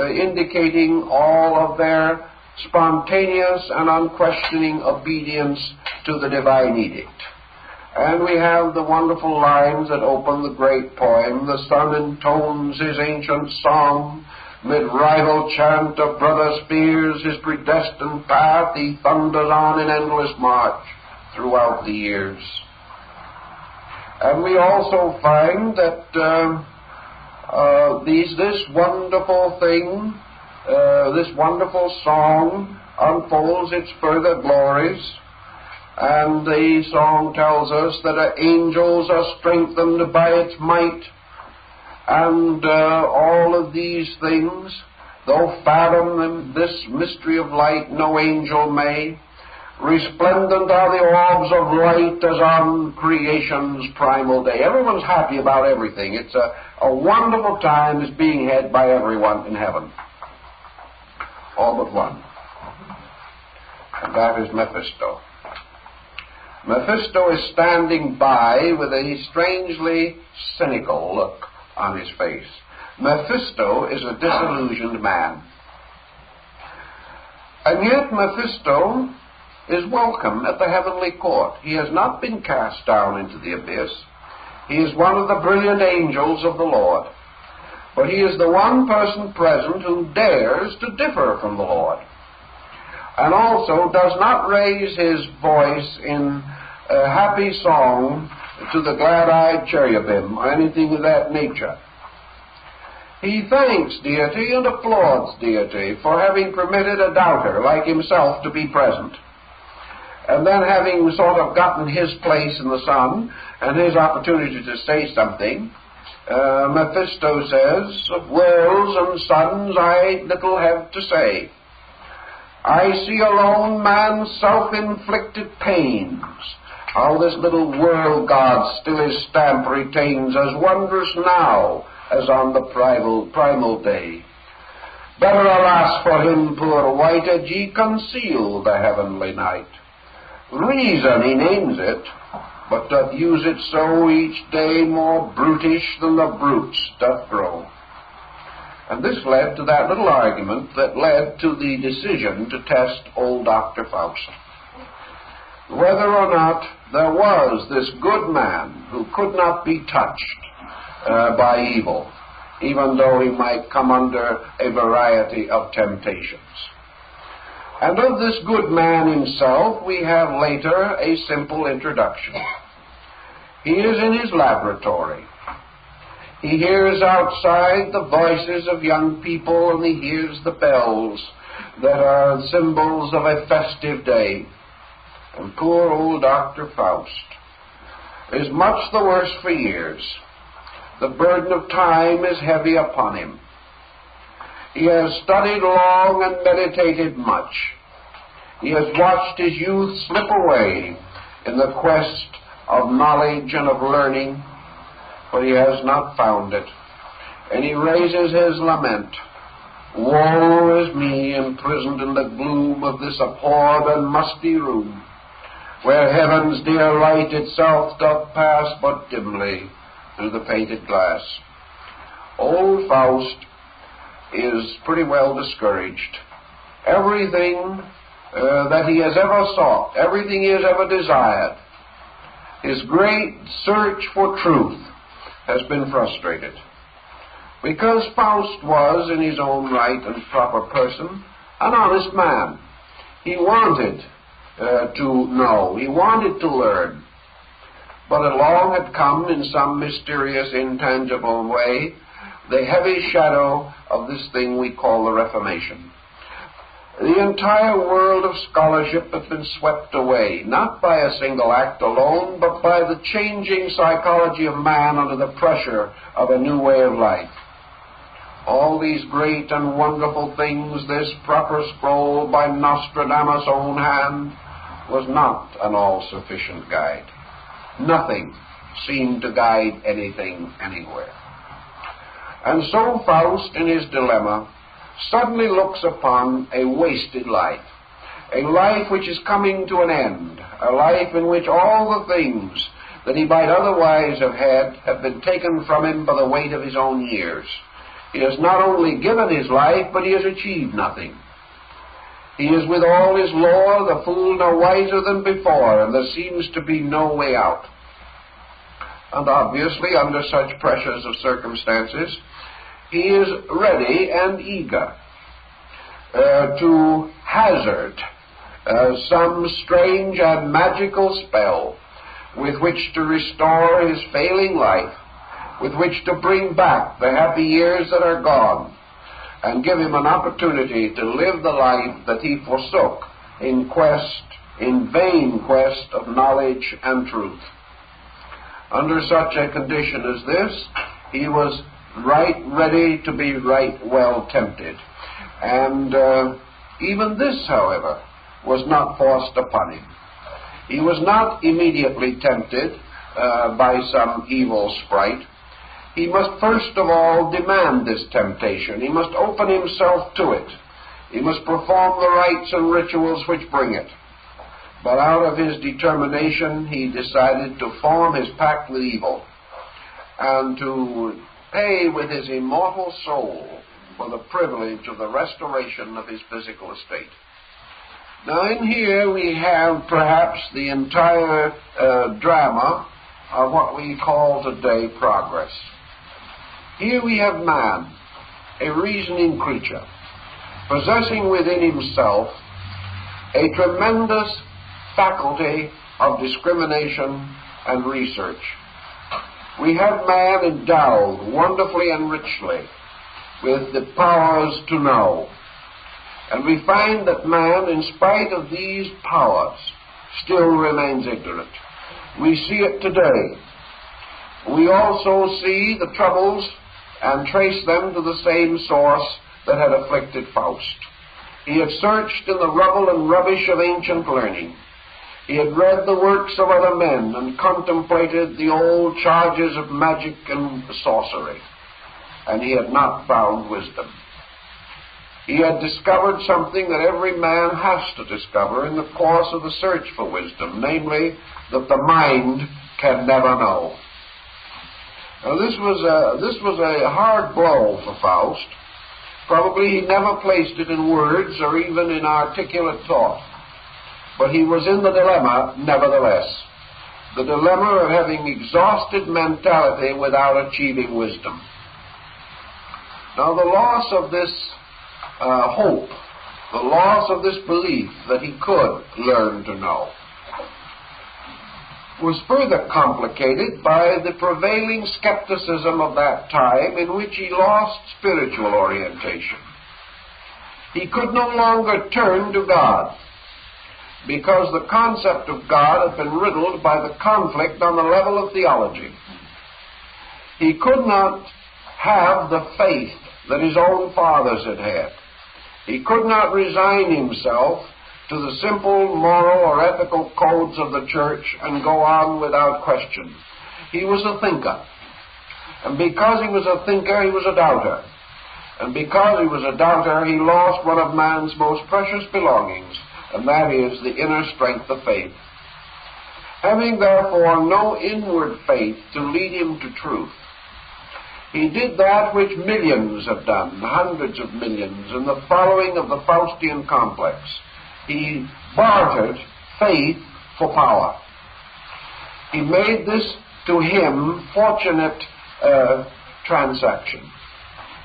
indicating all of their spontaneous and unquestioning obedience to the divine edict. And we have the wonderful lines that open the great poem. The sun intones his ancient song, mid rival chant of brother spears, his predestined path he thunders on in endless march throughout the years. And we also find that this wonderful thing, this wonderful song unfolds its further glories, and the song tells us that angels are strengthened by its might, and all of these things, though fathom this mystery of light no angel may, resplendent are the orbs of light as on creation's primal day. Everyone's happy about everything. It's a wonderful time is being had by everyone in heaven. All but one. And that is Mephisto. Mephisto is standing by with a strangely cynical look on his face. Mephisto is a disillusioned man. And yet Mephisto is welcome at the heavenly court. He has not been cast down into the abyss. He is one of the brilliant angels of the Lord. But he is the one person present who dares to differ from the Lord, and also does not raise his voice in a happy song to the glad-eyed cherubim or anything of that nature. He thanks deity and applauds deity for having permitted a doubter like himself to be present. And then, having sort of gotten his place in the sun and his opportunity to say something, Mephisto says, "Of worlds and suns I little have to say. I see alone man's self-inflicted pains, how this little world god still his stamp retains, as wondrous now as on the primal day. Better alas for him, poor wight, had ye concealed the heavenly night. Reason he names it, but doth use it so each day more brutish than the brutes doth grow. And this led to that little argument that led to the decision to test old Dr. Faust. Whether or not there was this good man who could not be touched by evil, even though he might come under a variety of temptations. And of this good man himself we have later a simple introduction. He is in his laboratory. He hears outside the voices of young people, and he hears the bells that are symbols of a festive day. And poor old Dr. Faust is much the worse for years. The burden of time is heavy upon him. He has studied long and meditated much. He has watched his youth slip away in the quest of knowledge and of learning, but he has not found it. And he raises his lament. Woe is me, imprisoned in the gloom of this abhorred and musty room, where heaven's dear light itself doth pass but dimly through the painted glass. Old Faust is pretty well discouraged. Everything that he has ever sought, everything he has ever desired, his great search for truth has been frustrated. Because Faust was, in his own right and proper person, an honest man. He wanted to know, he wanted to learn. But along had come, in some mysterious, intangible way, the heavy shadow of this thing we call the Reformation. The entire world of scholarship has been swept away, not by a single act alone, but by the changing psychology of man under the pressure of a new way of life. All these great and wonderful things, this proper scroll by Nostradamus' own hand, was not an all-sufficient guide. Nothing seemed to guide anything anywhere. And so Faust, in his dilemma, suddenly looks upon a wasted life, a life which is coming to an end, a life in which all the things that he might otherwise have had have been taken from him by the weight of his own years. He has not only given his life, but he has achieved nothing. He is with all his lore the fool no wiser than before, and there seems to be no way out. And obviously, under such pressures of circumstances, he is ready and eager to hazard some strange and magical spell with which to restore his failing life, with which to bring back the happy years that are gone, and give him an opportunity to live the life that he forsook in vain quest of knowledge and truth. Under such a condition as this, he was right ready to be right well tempted. And even this, however, was not forced upon him. He was not immediately tempted by some evil sprite. He must first of all demand this temptation. He must open himself to it. He must perform the rites and rituals which bring it. But out of his determination, he decided to form his pact with evil and to pay with his immortal soul for the privilege of the restoration of his physical estate. Now, in here we have perhaps the entire drama of what we call today progress. Here we have man, a reasoning creature, possessing within himself a tremendous faculty of discrimination and research. We have man endowed wonderfully and richly with the powers to know. And we find that man, in spite of these powers, still remains ignorant. We see it today. We also see the troubles and trace them to the same source that had afflicted Faust. He had searched in the rubble and rubbish of ancient learning. He had read the works of other men and contemplated the old charges of magic and sorcery, and he had not found wisdom. He had discovered something that every man has to discover in the course of the search for wisdom, namely, that the mind can never know. Now, this was a hard blow for Faust. Probably he never placed it in words or even in articulate thought. But he was in the dilemma, nevertheless. The dilemma of having exhausted mentality without achieving wisdom. Now, the loss of this hope, the loss of this belief that he could learn to know, was further complicated by the prevailing skepticism of that time, in which he lost spiritual orientation. He could no longer turn to God, because the concept of God had been riddled by the conflict on the level of theology. He could not have the faith that his own fathers had had. He could not resign himself to the simple moral or ethical codes of the church and go on without question. He was a thinker. And because he was a thinker, he was a doubter. And because he was a doubter, he lost one of man's most precious belongings, and that is the inner strength of faith. Having therefore no inward faith to lead him to truth, he did that which millions have done, hundreds of millions, in the following of the Faustian complex. He bartered faith for power. He made this, to him, fortunate transaction.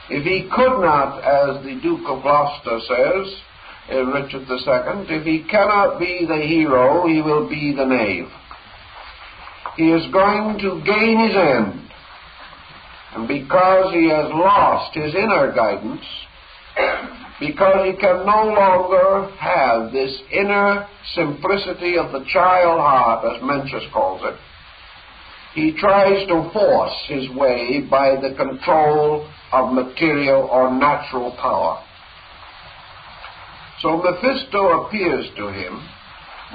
If he could not, as the Duke of Gloucester says, Richard II, if he cannot be the hero, he will be the knave. He is going to gain his end. And because he has lost his inner guidance, because he can no longer have this inner simplicity of the child heart, as Mencius calls it, he tries to force his way by the control of material or natural power. So Mephisto appears to him,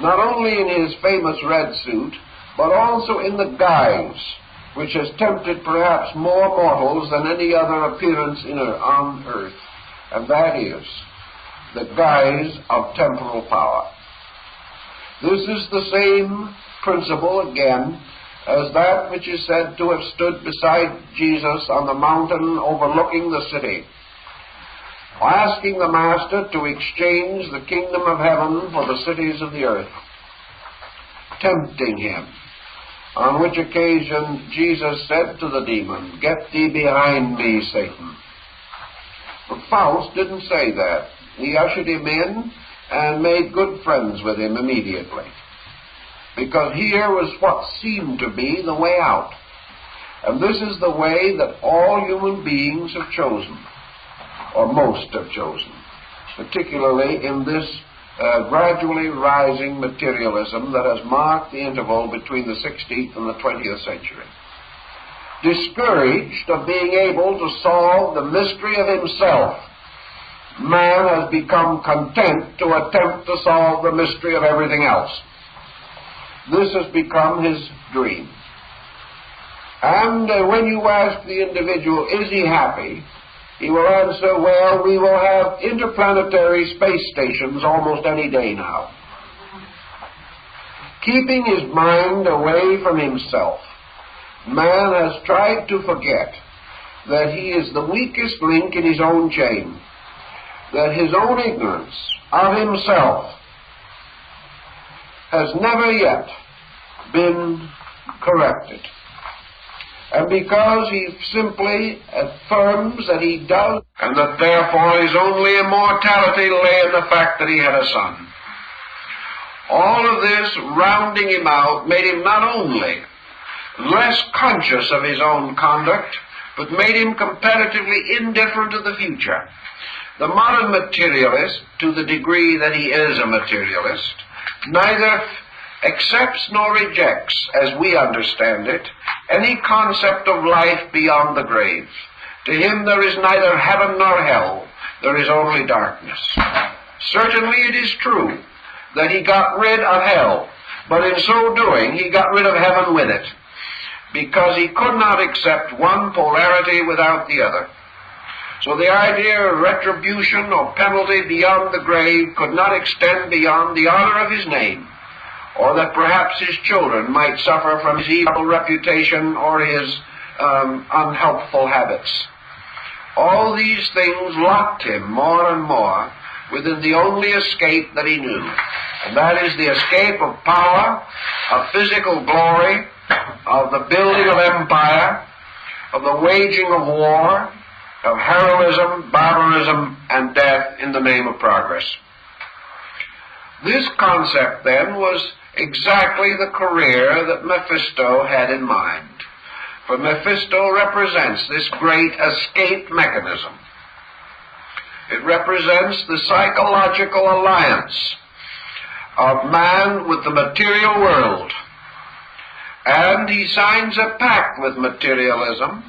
not only in his famous red suit, but also in the guise which has tempted perhaps more mortals than any other appearance on earth, and that is the guise of temporal power. This is the same principle, again, as that which is said to have stood beside Jesus on the mountain overlooking the city, asking the Master to exchange the kingdom of heaven for the cities of the earth, tempting him. On which occasion Jesus said to the demon, "Get thee behind me, Satan." But Faust didn't say that. He ushered him in and made good friends with him immediately. Because here was what seemed to be the way out. And this is the way that all human beings have chosen, or most have chosen, particularly in this gradually rising materialism that has marked the interval between the 16th and the 20th century. Discouraged of being able to solve the mystery of himself, man has become content to attempt to solve the mystery of everything else. This has become his dream. And when you ask the individual, is he happy? He will answer, well, we will have interplanetary space stations almost any day now. Keeping his mind away from himself, man has tried to forget that he is the weakest link in his own chain, that his own ignorance of himself has never yet been corrected. And because he simply affirms that he does, and that therefore his only immortality lay in the fact that he had a son. All of this rounding him out made him not only less conscious of his own conduct, but made him comparatively indifferent to the future. The modern materialist, to the degree that he is a materialist, neither accepts nor rejects, as we understand it, any concept of life beyond the grave. To him there is neither heaven nor hell, there is only darkness. Certainly it is true that he got rid of hell, but in so doing he got rid of heaven with it, because he could not accept one polarity without the other. So the idea of retribution or penalty beyond the grave could not extend beyond the honor of his name, or that perhaps his children might suffer from his evil reputation or his unhelpful habits. All these things locked him more and more within the only escape that he knew, and that is the escape of power, of physical glory, of the building of empire, of the waging of war, of heroism, barbarism, and death in the name of progress. This concept, then, was exactly the career that Mephisto had in mind. For Mephisto represents this great escape mechanism. It represents the psychological alliance of man with the material world. And he signs a pact with materialism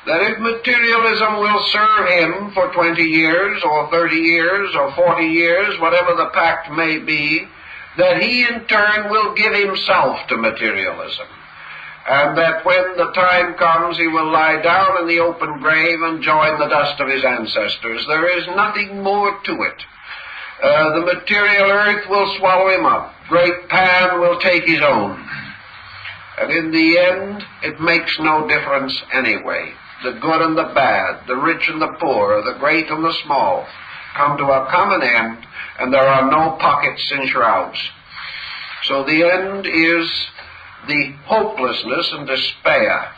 that if materialism will serve him for 20 years or 30 years or 40 years, whatever the pact may be, that he in turn will give himself to materialism. And that when the time comes, he will lie down in the open grave and join the dust of his ancestors. There is nothing more to it. The material earth will swallow him up. Great Pan will take his own. And in the end, it makes no difference anyway. The good and the bad, the rich and the poor, the great and the small, come to a common end, and there are no pockets and shrouds. So the end is the hopelessness and despair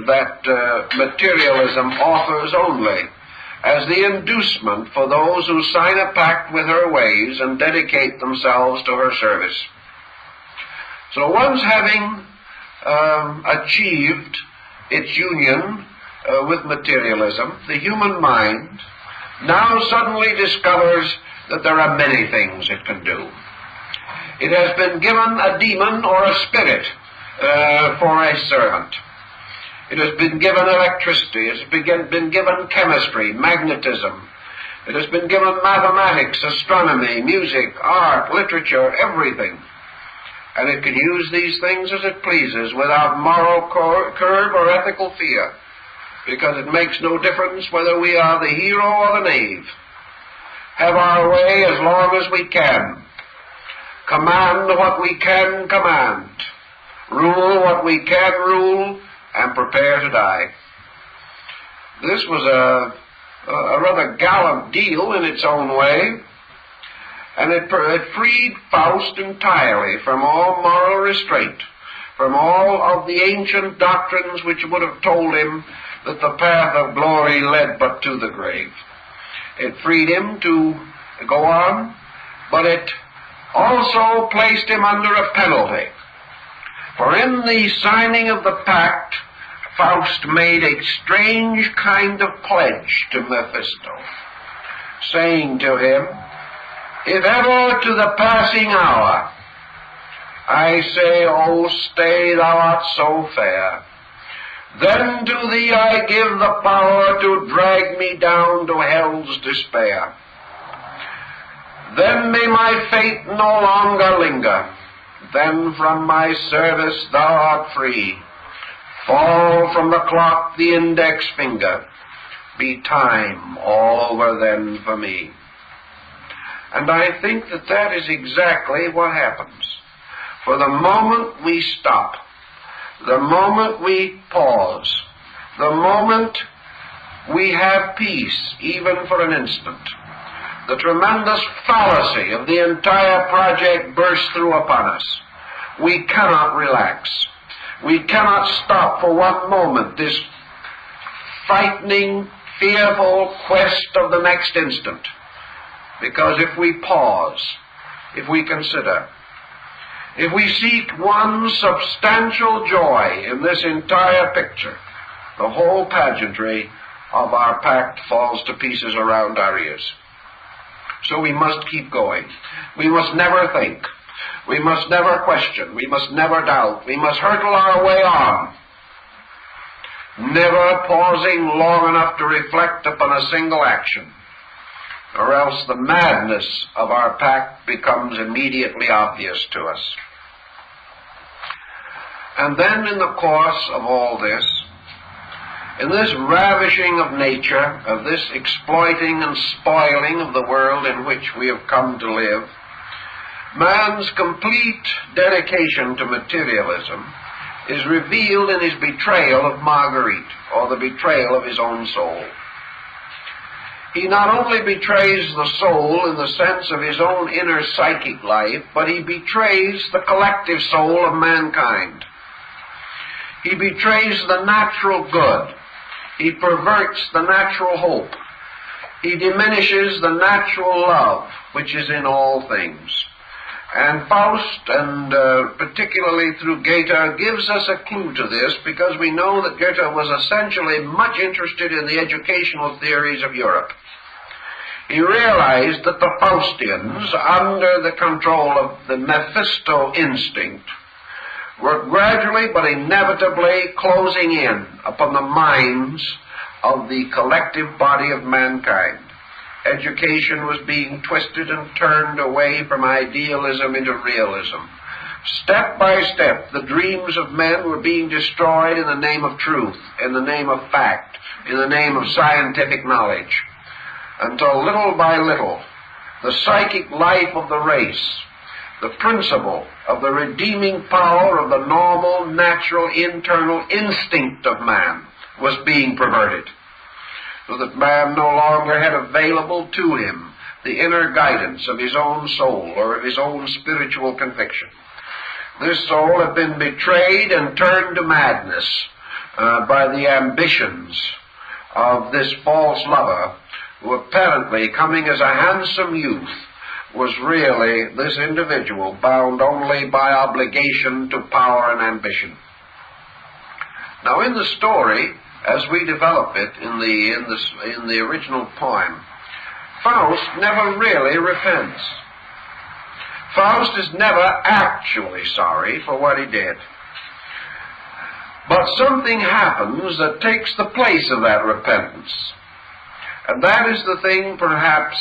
that materialism offers only as the inducement for those who sign a pact with her ways and dedicate themselves to her service. So once having achieved its union with materialism, the human mind now suddenly discovers that there are many things it can do. It has been given a demon or a spirit for a servant. It has been given electricity. It has been given chemistry, magnetism. It has been given mathematics, astronomy, music, art, literature, everything. And it can use these things as it pleases without moral curb or ethical fear, because it makes no difference whether we are the hero or the knave. Have our way as long as we can. Command what we can command. Rule what we can rule, and prepare to die. This was a rather gallant deal in its own way, and it freed Faust entirely from all moral restraint, from all of the ancient doctrines which would have told him that the path of glory led but to the grave. It freed him to go on, but it also placed him under a penalty. For in the signing of the pact, Faust made a strange kind of pledge to Mephisto, saying to him, "If ever to the passing hour I say, O stay, thou art so fair, then to thee I give the power to drag me down to hell's despair. Then may my fate no longer linger, then from my service thou art free. Fall from the clock the index finger, be time all over then for me." And I think that that is exactly what happens. For the moment we stop, the moment we pause, the moment we have peace, even for an instant, the tremendous fallacy of the entire project bursts through upon us. We cannot relax. We cannot stop for one moment this frightening, fearful quest of the next instant. Because if we pause, if we consider, if we seek one substantial joy in this entire picture, the whole pageantry of our pact falls to pieces around our ears. So we must keep going. We must never think. We must never question. We must never doubt. We must hurtle our way on, never pausing long enough to reflect upon a single action, or else the madness of our pact becomes immediately obvious to us. And then in the course of all this, In this ravishing of nature, of this exploiting and spoiling of the world in which we have come to live, man's complete dedication to materialism is revealed in his betrayal of Marguerite, or the betrayal of his own soul. He not only betrays the soul in the sense of his own inner psychic life, but he betrays the collective soul of mankind. He betrays the natural good. He perverts the natural hope. He diminishes the natural love which is in all things. And Faust, and particularly through Goethe, gives us a clue to this, because we know that Goethe was essentially much interested in the educational theories of Europe. He realized that the Faustians, under the control of the Mephisto instinct, were gradually but inevitably closing in upon the minds of the collective body of mankind. Education was being twisted and turned away from idealism into realism. Step by step, the dreams of men were being destroyed in the name of truth, in the name of fact, in the name of scientific knowledge, until little by little, the psychic life of the race, the principle of the redeeming power of the normal, natural, internal instinct of man was being perverted, so that man no longer had available to him the inner guidance of his own soul or of his own spiritual conviction. This soul had been betrayed and turned to madness by the ambitions of this false lover, who apparently, coming as a handsome youth, was really this individual bound only by obligation to power and ambition. Now, in the story, as we develop it in the original poem, Faust never really repents. Faust is never actually sorry for what he did. But something happens that takes the place of that repentance. And that is the thing, perhaps,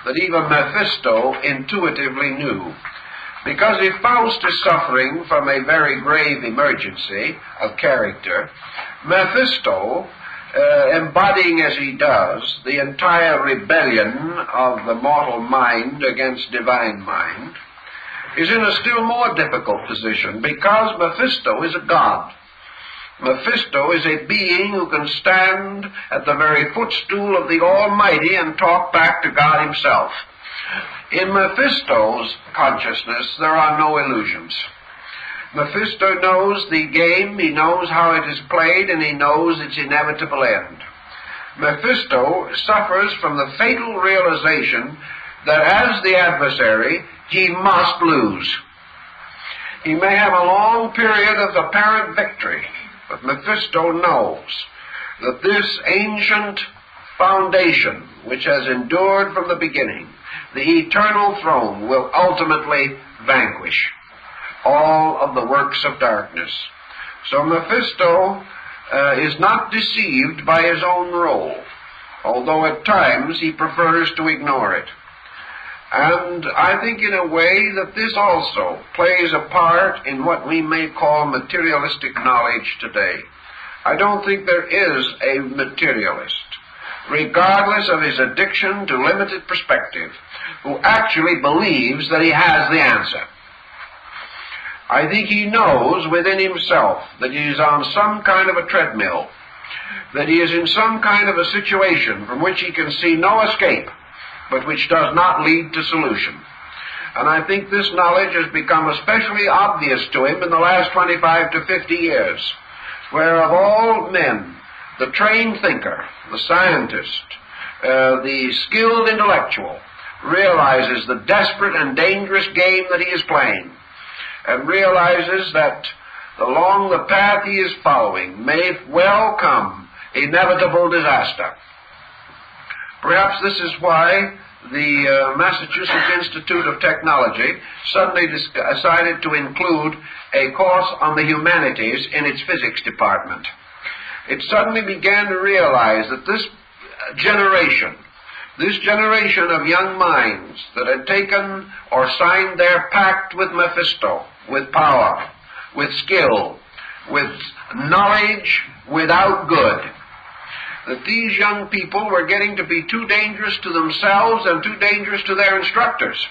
that even Mephisto intuitively knew. Because if Faust is suffering from a very grave emergency of character, Mephisto, embodying as he does the entire rebellion of the mortal mind against divine mind, is in a still more difficult position, because Mephisto is a god. Mephisto is a being who can stand at the very footstool of the Almighty and talk back to God himself. In Mephisto's consciousness, there are no illusions. Mephisto knows the game, he knows how it is played, and he knows its inevitable end. Mephisto suffers from the fatal realization that as the adversary, he must lose. He may have a long period of apparent victory, but Mephisto knows that this ancient foundation, which has endured from the beginning, the eternal throne, will ultimately vanquish all of the works of darkness. So Mephisto is not deceived by his own role, although at times he prefers to ignore it. And I think in a way that this also plays a part in what we may call materialistic knowledge today. I don't think there is a materialist, regardless of his addiction to limited perspective, who actually believes that he has the answer. I think he knows within himself that he is on some kind of a treadmill, that he is in some kind of a situation from which he can see no escape, but which does not lead to solution. And I think this knowledge has become especially obvious to him in the last 25 to 50 years, where of all men, the trained thinker, the scientist, the skilled intellectual, realizes the desperate and dangerous game that he is playing, and realizes that along the path he is following may well come inevitable disaster. Perhaps this is why the Massachusetts Institute of Technology suddenly decided to include a course on the humanities in its physics department. It suddenly began to realize that this generation of young minds that had taken or signed their pact with Mephisto, with power, with skill, with knowledge without good, that these young people were getting to be too dangerous to themselves and too dangerous to their instructors.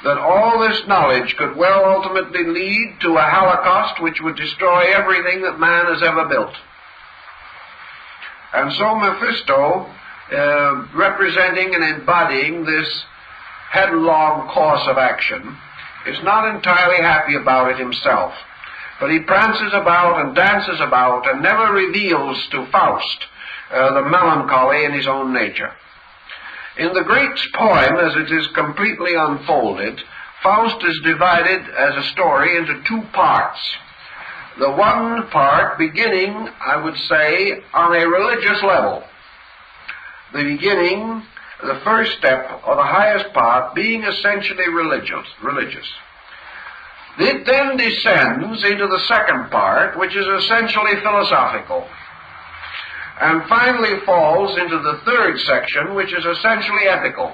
That all this knowledge could well ultimately lead to a holocaust which would destroy everything that man has ever built. And so Mephisto, representing and embodying this headlong course of action, is not entirely happy about it himself. But he prances about and dances about and never reveals to Faust the melancholy in his own nature. In the great poem, as it is completely unfolded, Faust is divided as a story into two parts. The one part beginning, I would say, on a religious level. The beginning, the first step, or the highest part, being essentially religious. It then descends into the second part, which is essentially philosophical, and finally falls into the third section, which is essentially ethical.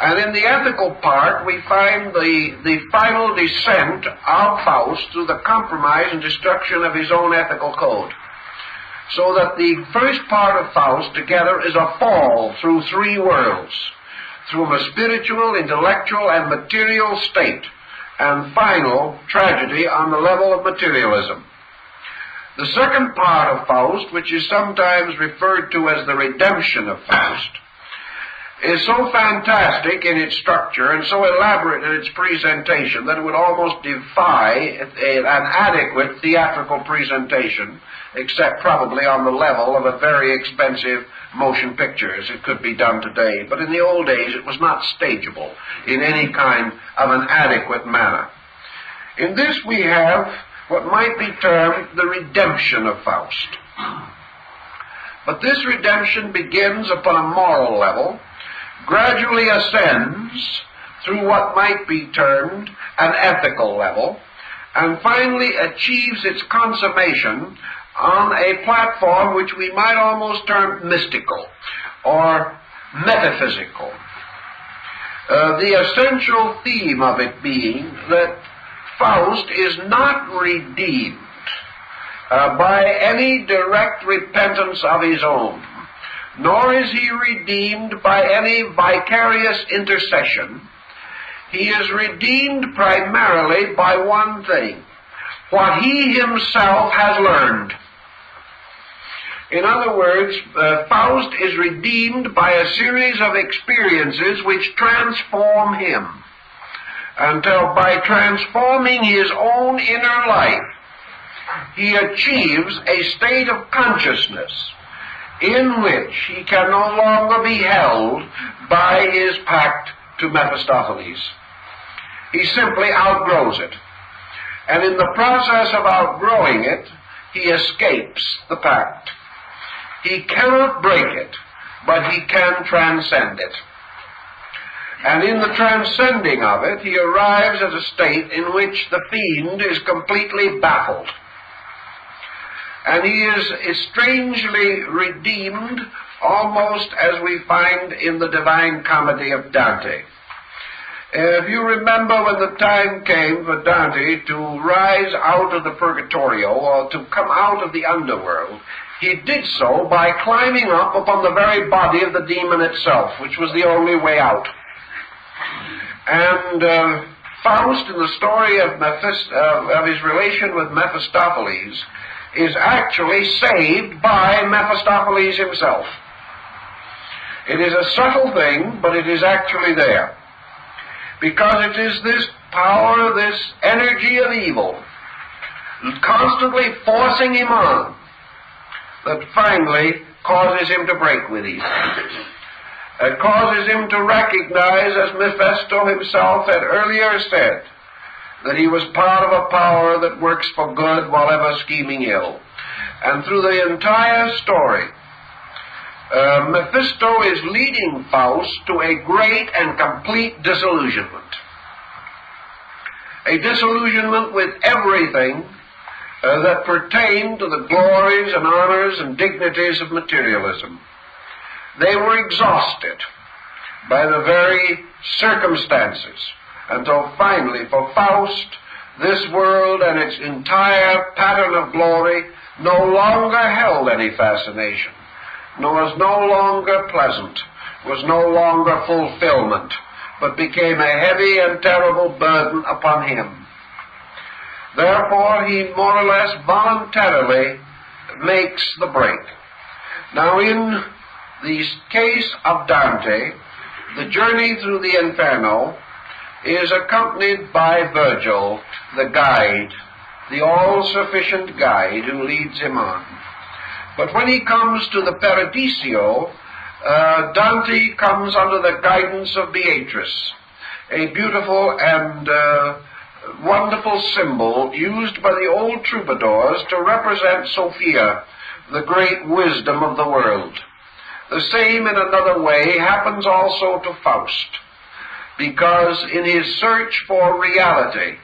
And in the ethical part, we find the final descent of Faust through the compromise and destruction of his own ethical code. So that the first part of Faust together is a fall through three worlds, through a spiritual, intellectual, and material state, and final tragedy on the level of materialism. The second part of Faust, which is sometimes referred to as the redemption of Faust, is so fantastic in its structure and so elaborate in its presentation that it would almost defy an adequate theatrical presentation, except probably on the level of a very expensive motion picture, as it could be done today. But in the old days it was not stageable in any kind of an adequate manner. In this we have what might be termed the redemption of Faust. But this redemption begins upon a moral level, gradually ascends through what might be termed an ethical level, and finally achieves its consummation on a platform which we might almost term mystical or metaphysical. The essential theme of it being that Faust is not redeemed by any direct repentance of his own, nor is he redeemed by any vicarious intercession. He is redeemed primarily by one thing: what he himself has learned. In other words, Faust is redeemed by a series of experiences which transform him, until by transforming his own inner life, he achieves a state of consciousness in which he can no longer be held by his pact to Mephistopheles. He simply outgrows it. And in the process of outgrowing it, he escapes the pact. He cannot break it, but he can transcend it. And in the transcending of it, he arrives at a state in which the fiend is completely baffled. And he is strangely redeemed, almost as we find in the Divine Comedy of Dante. If you remember, when the time came for Dante to rise out of the Purgatorio, or to come out of the underworld, he did so by climbing up upon the very body of the demon itself, which was the only way out. And Faust, in the story of his relation with Mephistopheles, is actually saved by Mephistopheles himself. It is a subtle thing, but it is actually there. Because it is this power, this energy of evil, constantly forcing him on, that finally causes him to break with evil. It causes him to recognize, as Mephisto himself had earlier said, that he was part of a power that works for good while ever scheming ill. And through the entire story, Mephisto is leading Faust to a great and complete disillusionment. A disillusionment with everything that pertained to the glories and honors and dignities of materialism. They were exhausted by the very circumstances, until finally, for Faust, this world and its entire pattern of glory no longer held any fascination, was no longer pleasant, was no longer fulfillment, but became a heavy and terrible burden upon him. Therefore, he more or less voluntarily makes the break. Now, in the case of Dante, the journey through the Inferno is accompanied by Virgil, the guide, the all-sufficient guide who leads him on. But when he comes to the Paradiso, Dante comes under the guidance of Beatrice, a beautiful and wonderful symbol used by the old troubadours to represent Sophia, the great wisdom of the world. The same, in another way, happens also to Faust, because in his search for reality,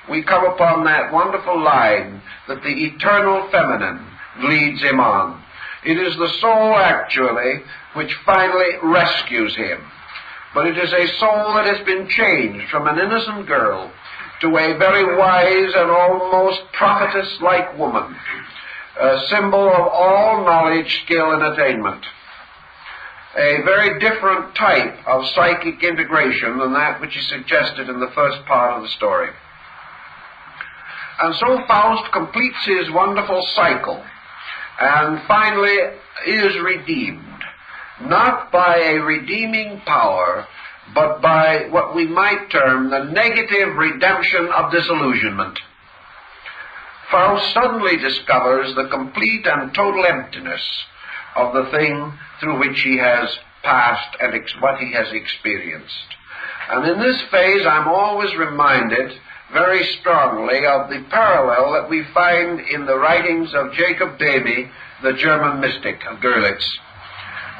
we come upon that wonderful line that the eternal feminine leads him on. It is the soul, actually, which finally rescues him. But it is a soul that has been changed from an innocent girl to a very wise and almost prophetess-like woman, a symbol of all knowledge, skill, and attainment. A very different type of psychic integration than that which is suggested in the first part of the story. And so Faust completes his wonderful cycle and finally is redeemed, not by a redeeming power, but by what we might term the negative redemption of disillusionment. Faust suddenly discovers the complete and total emptiness of the thing through which he has passed and what he has experienced. And in this phase, I'm always reminded very strongly of the parallel that we find in the writings of Jacob Boehme, the German mystic of Görlitz.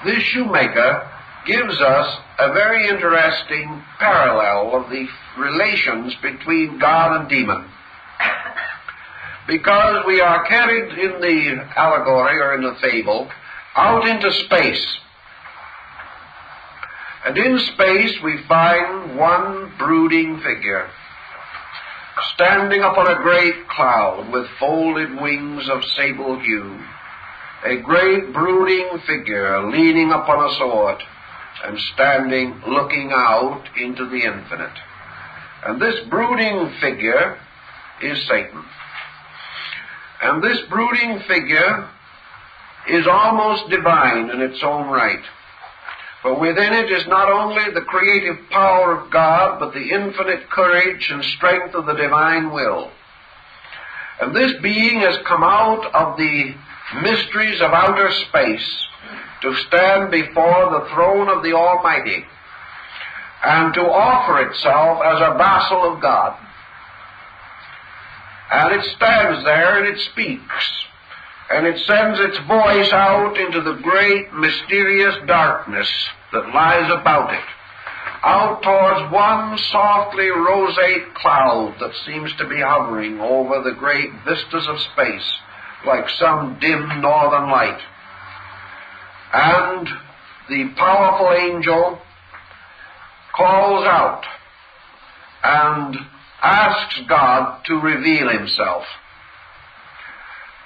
This shoemaker gives us a very interesting parallel of the relations between God and demon. Because we are carried in the allegory or in the fable out into space. And in space we find one brooding figure, standing upon a great cloud with folded wings of sable hue, a great brooding figure leaning upon a sword and standing looking out into the infinite. And this brooding figure is Satan. And this brooding figure is almost divine in its own right. For within it is not only the creative power of God, but the infinite courage and strength of the divine will. And this being has come out of the mysteries of outer space to stand before the throne of the Almighty and to offer itself as a vassal of God. And it stands there and it speaks, and it sends its voice out into the great mysterious darkness that lies about it, out towards one softly roseate cloud that seems to be hovering over the great vistas of space like some dim northern light. And the powerful angel calls out and asks God to reveal himself.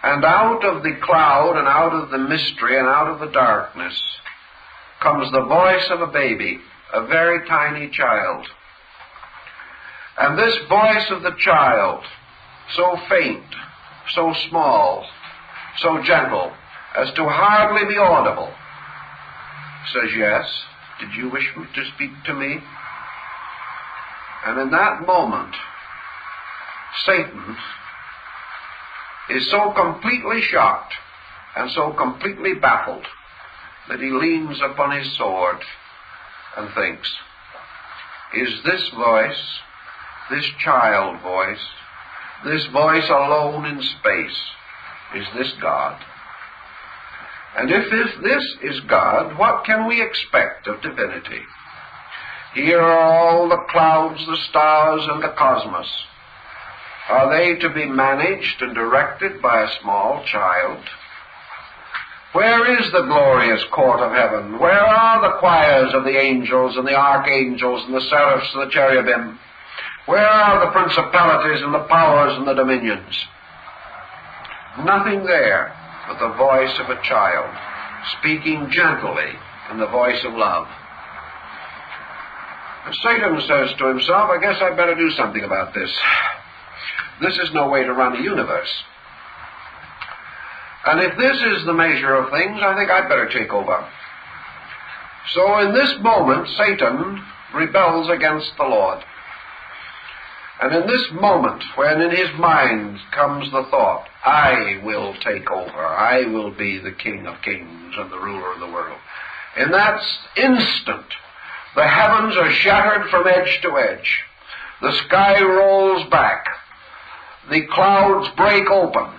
And out of the cloud and out of the mystery and out of the darkness comes the voice of a baby, a very tiny child. And this voice of the child, so faint, so small, so gentle, as to hardly be audible, says, "Yes, did you wish to speak to me?" And in that moment, Satan is so completely shocked and so completely baffled that he leans upon his sword and thinks, is this voice, this child voice, this voice alone in space, is this God? And if this is God, what can we expect of divinity? Here are all the clouds, the stars, and the cosmos. Are they to be managed and directed by a small child? Where is the glorious court of heaven? Where are the choirs of the angels and the archangels and the seraphs and the cherubim? Where are the principalities and the powers and the dominions? Nothing there but the voice of a child, speaking gently in the voice of love. And Satan says to himself, I guess I'd better do something about this. This is no way to run a universe. And if this is the measure of things, I think I'd better take over. So in this moment, Satan rebels against the Lord. And in this moment, when in his mind comes the thought, I will take over, I will be the King of kings and the ruler of the world, in that instant, the heavens are shattered from edge to edge. The sky rolls back. The clouds break open.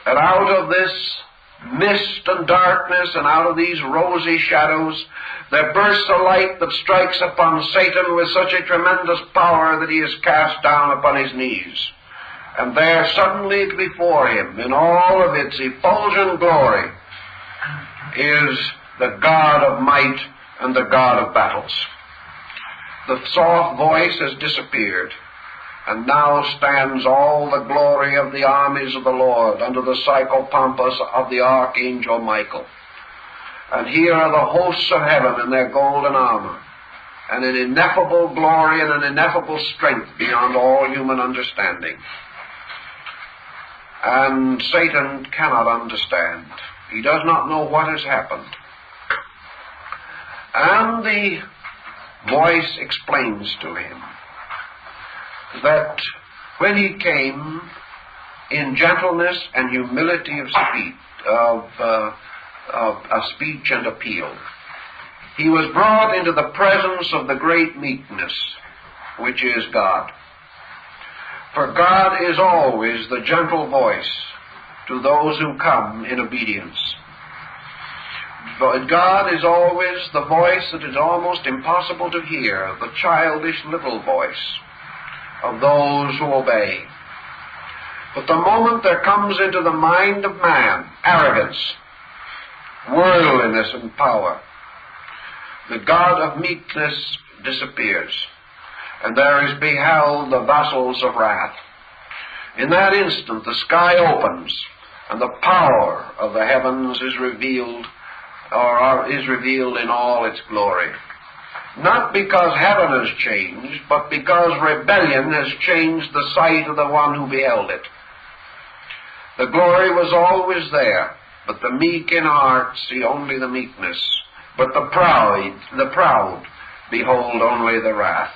And out of this mist and darkness and out of these rosy shadows, there bursts a light that strikes upon Satan with such a tremendous power that he is cast down upon his knees. And there suddenly before him, in all of its effulgent glory, is the God of might and the God of battles. The soft voice has disappeared, and now stands all the glory of the armies of the Lord under the psychopompos of the archangel Michael. And here are the hosts of heaven in their golden armor, and an ineffable glory and an ineffable strength beyond all human understanding. And Satan cannot understand. He does not know what has happened. And the voice explains to him that when he came in gentleness and humility of speech and appeal, he was brought into the presence of the great meekness, which is God. For God is always the gentle voice to those who come in obedience. But God is always the voice that is almost impossible to hear, the childish little voice of those who obey. But the moment there comes into the mind of man arrogance, worldliness, and power, the God of meekness disappears, and there is beheld the vassals of wrath. In that instant the sky opens, and the power of the heavens is revealed, or is revealed in all its glory. Not because heaven has changed, but because rebellion has changed the sight of the one who beheld it. The glory was always there, but the meek in heart see only the meekness, but the proud behold only the wrath.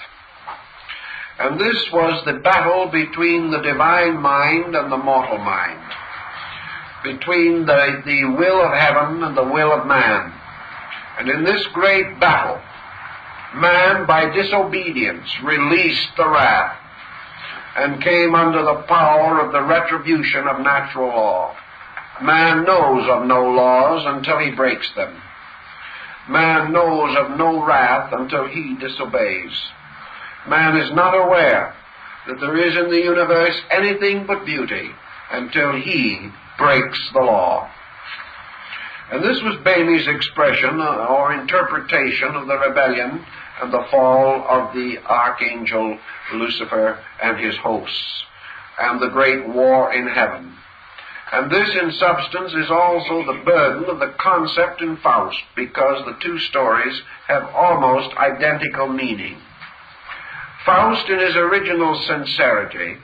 And this was the battle between the divine mind and the mortal mind, between the will of heaven and the will of man. And in this great battle, man by disobedience released the wrath and came under the power of the retribution of natural law. Man knows of no laws until he breaks them. Man knows of no wrath until he disobeys. Man is not aware that there is in the universe anything but beauty until he breaks the law. And this was Bailey's expression or interpretation of the rebellion and the fall of the archangel Lucifer and his hosts, and the great war in heaven. And this, in substance, is also the burden of the concept in Faust, because the two stories have almost identical meaning. Faust, in his original sincerity,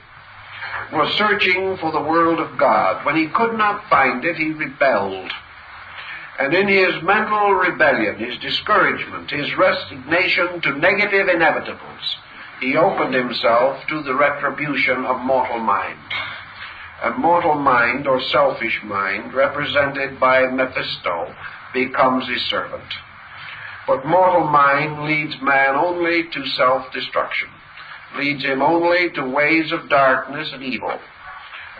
was searching for the world of God. When he could not find it, he rebelled. And in his mental rebellion, his discouragement, his resignation to negative inevitables, he opened himself to the retribution of mortal mind. And mortal mind, or selfish mind, represented by Mephisto, becomes his servant. But mortal mind leads man only to self-destruction, leads him only to ways of darkness and evil,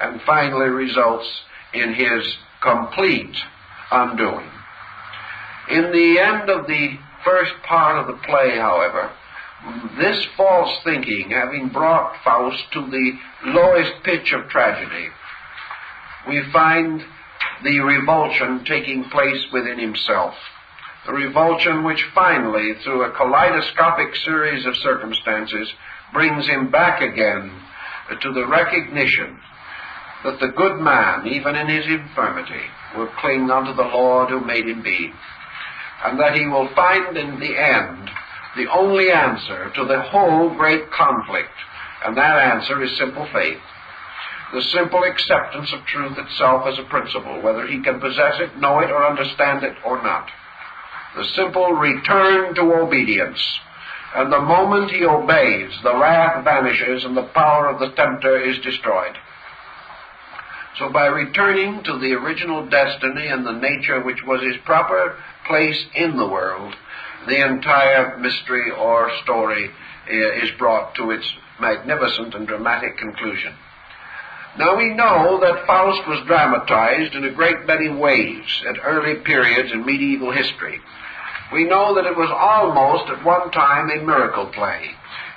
and finally results in his complete undoing. In the end of the first part of the play, however, this false thinking having brought Faust to the lowest pitch of tragedy, we find the revulsion taking place within himself. The revulsion which finally, through a kaleidoscopic series of circumstances, brings him back again to the recognition that the good man, even in his infirmity, will cling unto the Lord who made him be, and that he will find in the end the only answer to the whole great conflict, and that answer is simple faith, the simple acceptance of truth itself as a principle, whether he can possess it, know it, or understand it or not. The simple return to obedience, and the moment he obeys, the wrath vanishes and the power of the tempter is destroyed. So by returning to the original destiny and the nature which was his proper place in the world, the entire mystery or story is brought to its magnificent and dramatic conclusion. Now we know that Faust was dramatized in a great many ways at early periods in medieval history. We know that it was almost at one time a miracle play.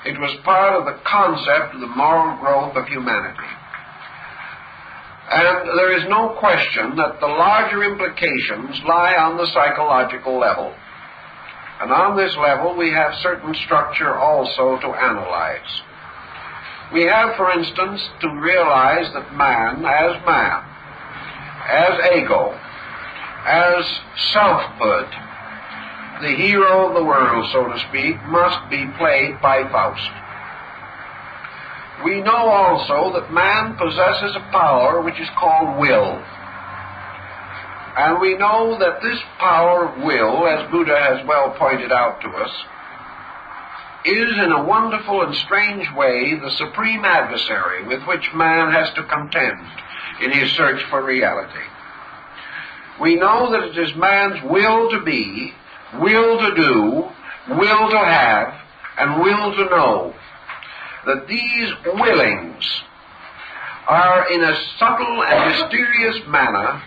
It was part of the concept of the moral growth of humanity. And there is no question that the larger implications lie on the psychological level. And on this level we have certain structure also to analyze. We have, for instance, to realize that man, as ego, as selfhood, the hero of the world, so to speak, must be played by Faust. We know also that man possesses a power which is called will. And we know that this power of will, as Buddha has well pointed out to us, is in a wonderful and strange way the supreme adversary with which man has to contend in his search for reality. We know that it is man's will to be, will to do, will to have, and will to know, that these willings are in a subtle and mysterious manner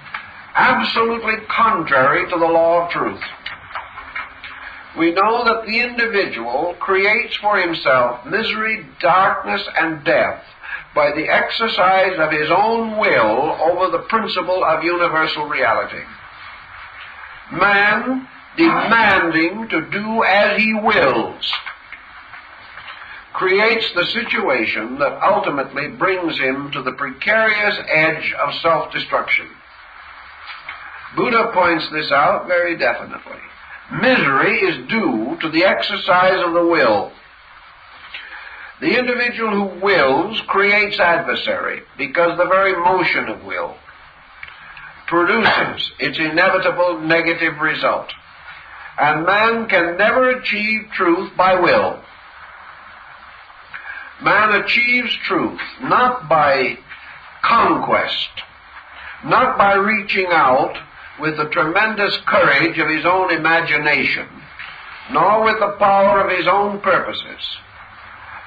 absolutely contrary to the law of truth. We know that the individual creates for himself misery, darkness, and death by the exercise of his own will over the principle of universal reality. Man, demanding to do as he wills, creates the situation that ultimately brings him to the precarious edge of self-destruction. Buddha points this out very definitely. Misery is due to the exercise of the will. The individual who wills creates adversary, because the very motion of will produces its inevitable negative result. And man can never achieve truth by will. Man achieves truth not by conquest, not by reaching out with the tremendous courage of his own imagination, nor with the power of his own purposes.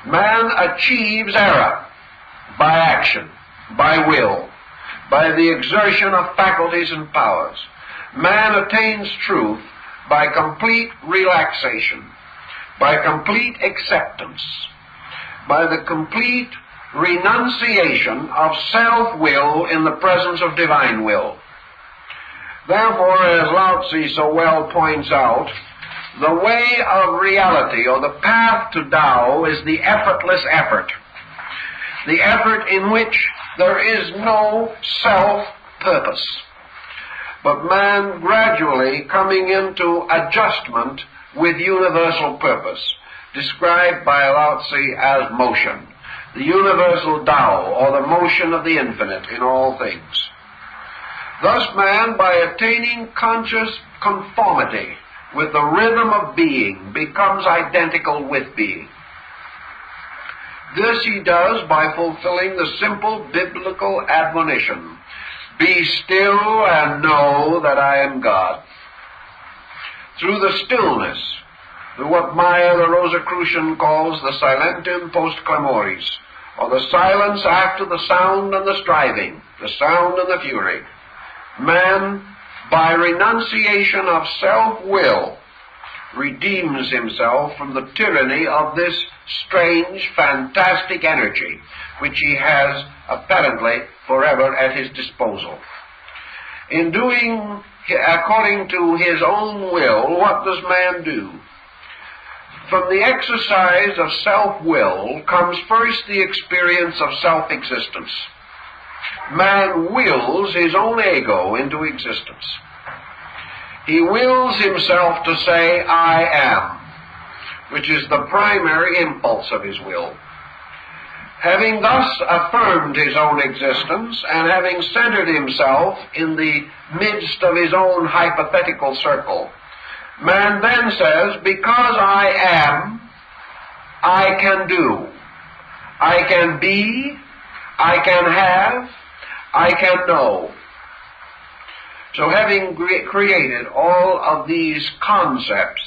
Man achieves error by action, by will, by the exertion of faculties and powers. Man attains truth by complete relaxation, by complete acceptance, by the complete renunciation of self-will in the presence of divine will. Therefore, as Lao Tzu so well points out, the way of reality, or the path to Tao, is the effortless effort. The effort in which there is no self-purpose, but man gradually coming into adjustment with universal purpose, described by Lao Tzu as motion, the universal Tao, or the motion of the infinite in all things. Thus man, by attaining conscious conformity with the rhythm of being, becomes identical with being. This he does by fulfilling the simple biblical admonition, "Be still and know that I am God." Through the stillness, through what Maya the Rosicrucian calls the silentum post clamoris, or the silence after the sound and the striving, the sound and the fury, man, by renunciation of self-will, redeems himself from the tyranny of this strange, fantastic energy which he has apparently forever at his disposal. In doing according to his own will, what does man do? From the exercise of self-will comes first the experience of self-existence. Man wills his own ego into existence. He wills himself to say, I am, which is the primary impulse of his will. Having thus affirmed his own existence, and having centered himself in the midst of his own hypothetical circle, man then says, because I am, I can do, I can be, I can have, I can know. So having created all of these concepts,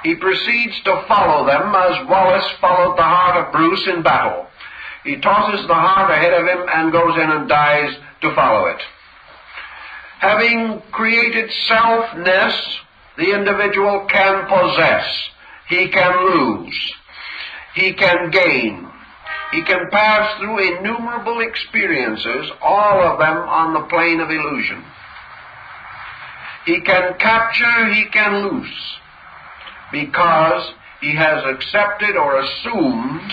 he proceeds to follow them as Wallace followed the heart of Bruce in battle. He tosses the heart ahead of him and goes in and dies to follow it. Having created selfness, the individual can possess, he can lose, he can gain, he can pass through innumerable experiences, all of them on the plane of illusion. He can capture, he can lose, because he has accepted or assumed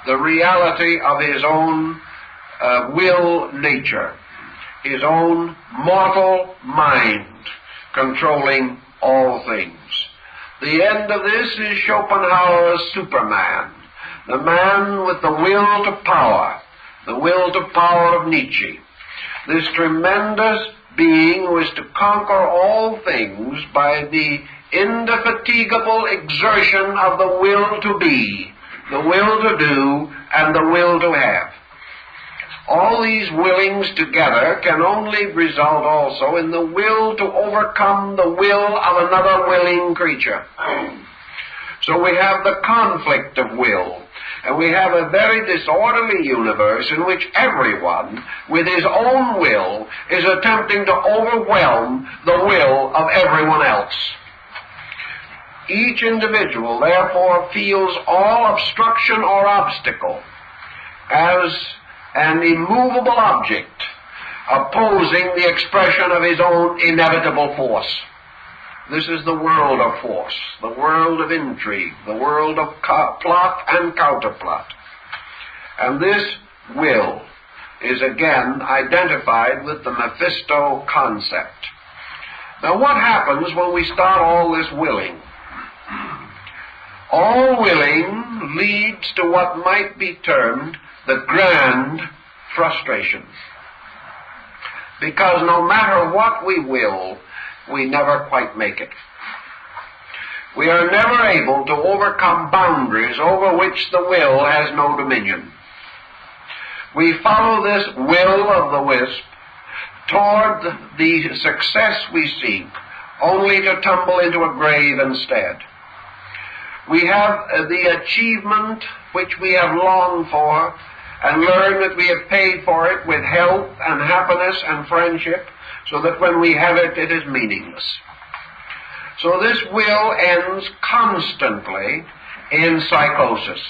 the reality of his own will nature, his own mortal mind controlling all things. The end of this is Schopenhauer's Superman, the man with the will to power, the will to power of Nietzsche. This tremendous being who is to conquer all things by the indefatigable exertion of the will to be, the will to do, and the will to have. All these willings together can only result also in the will to overcome the will of another willing creature. So we have the conflict of will, and we have a very disorderly universe in which everyone, with his own will, is attempting to overwhelm the will of everyone else. Each individual, therefore, feels all obstruction or obstacle as an immovable object opposing the expression of his own inevitable force. This is the world of force, the world of intrigue, the world of plot and counterplot. And this will is again identified with the Mephisto concept. Now, what happens when we start all this willing? All willing leads to what might be termed the grand frustration. Because no matter what we will, we never quite make it. We are never able to overcome boundaries over which the will has no dominion. We follow this will of the wisp toward the success we seek, only to tumble into a grave instead. We have the achievement which we have longed for, and learn that we have paid for it with health and happiness and friendship, so that when we have it, it is meaningless. So this will ends constantly in psychosis.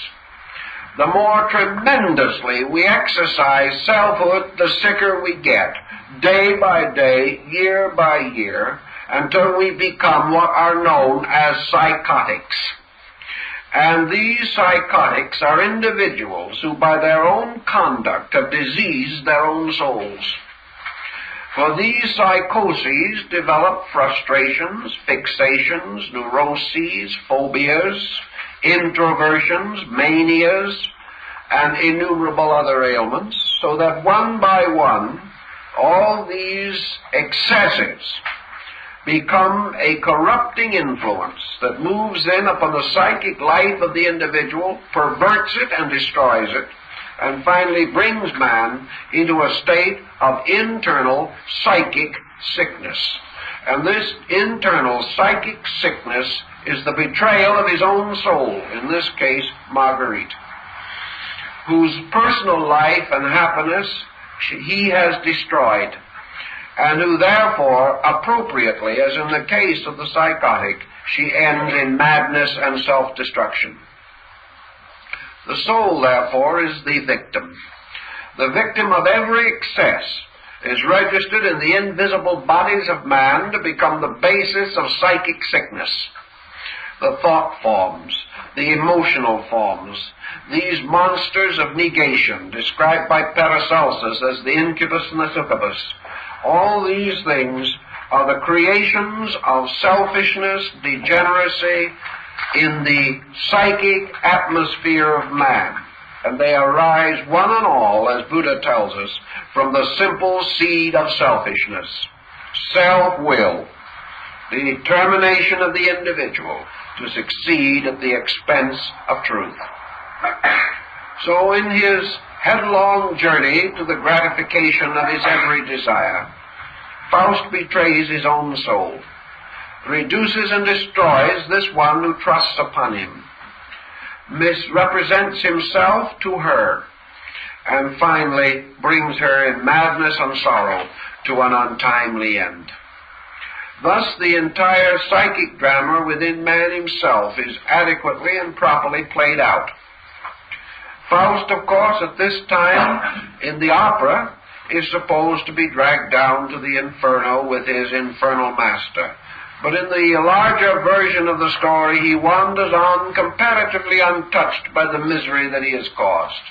The more tremendously we exercise selfhood, the sicker we get, day by day, year by year, until we become what are known as psychotics. And these psychotics are individuals who by their own conduct have diseased their own souls. For these psychoses develop frustrations, fixations, neuroses, phobias, introversions, manias, and innumerable other ailments, so that one by one, all these excesses become a corrupting influence that moves in upon the psychic life of the individual, perverts it and destroys it, and finally brings man into a state of internal psychic sickness. And this internal psychic sickness is the betrayal of his own soul, in this case Marguerite, whose personal life and happiness he has destroyed, and who therefore, appropriately, as in the case of the psychotic, she ends in madness and self-destruction. The soul, therefore, is the victim. The victim of every excess is registered in the invisible bodies of man to become the basis of psychic sickness. The thought forms, the emotional forms, these monsters of negation, described by Paracelsus as the incubus and the succubus. All these things are the creations of selfishness, degeneracy in the psychic atmosphere of man. And they arise one and all, as Buddha tells us, from the simple seed of selfishness, self-will, the determination of the individual to succeed at the expense of truth. So in his headlong journey to the gratification of his every desire, Faust betrays his own soul, reduces and destroys this one who trusts upon him, misrepresents himself to her, and finally brings her in madness and sorrow to an untimely end. Thus the entire psychic drama within man himself is adequately and properly played out. Faust, of course, at this time in the opera is supposed to be dragged down to the inferno with his infernal master. But in the larger version of the story, he wanders on comparatively untouched by the misery that he has caused.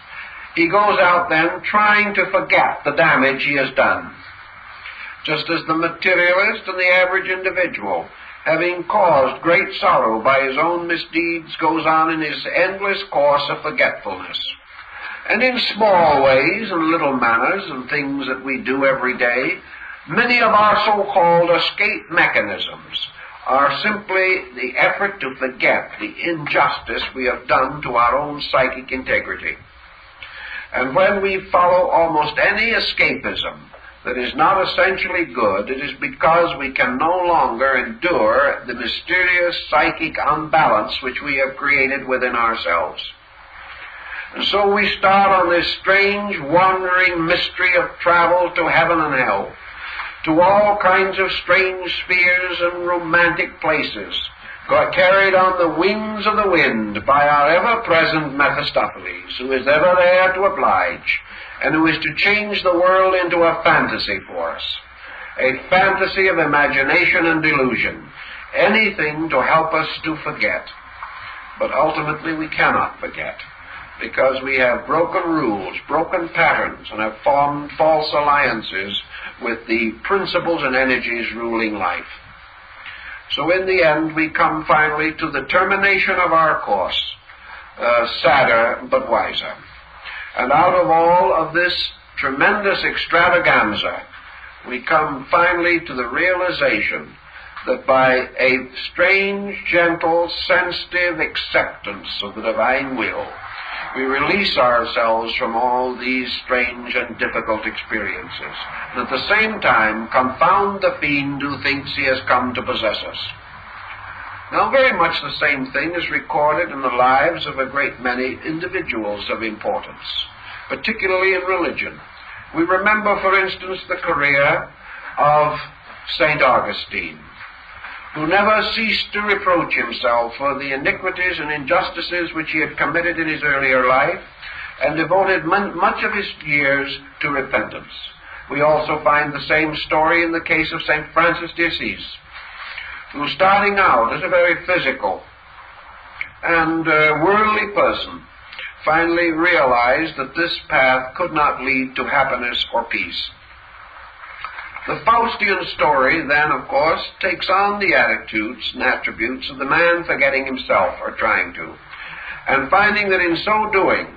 He goes out then trying to forget the damage he has done, just as the materialist and the average individual, having caused great sorrow by his own misdeeds, goes on in his endless course of forgetfulness. And in small ways and little manners and things that we do every day, many of our so-called escape mechanisms are simply the effort to forget the injustice we have done to our own psychic integrity. And when we follow almost any escapism that is not essentially good, it is because we can no longer endure the mysterious psychic unbalance which we have created within ourselves. And so we start on this strange, wandering mystery of travel to heaven and hell, to all kinds of strange spheres and romantic places, carried on the wings of the wind by our ever-present Mephistopheles, who is ever there to oblige, and who is to change the world into a fantasy for us, a fantasy of imagination and delusion, anything to help us to forget. But ultimately we cannot forget, because we have broken rules, broken patterns, and have formed false alliances with the principles and energies ruling life. So in the end we come finally to the termination of our course, sadder but wiser. And out of all of this tremendous extravaganza, we come finally to the realization that by a strange, gentle, sensitive acceptance of the divine will, we release ourselves from all these strange and difficult experiences, and at the same time confound the fiend who thinks he has come to possess us. Now, very much the same thing is recorded in the lives of a great many individuals of importance, particularly in religion. We remember, for instance, the career of St. Augustine, who never ceased to reproach himself for the iniquities and injustices which he had committed in his earlier life, and devoted much of his years to repentance. We also find the same story in the case of St. Francis de Assisi, who, starting out as a very physical and worldly person, finally realized that this path could not lead to happiness or peace. The Faustian story then, of course, takes on the attitudes and attributes of the man forgetting himself, or trying to, and finding that in so doing,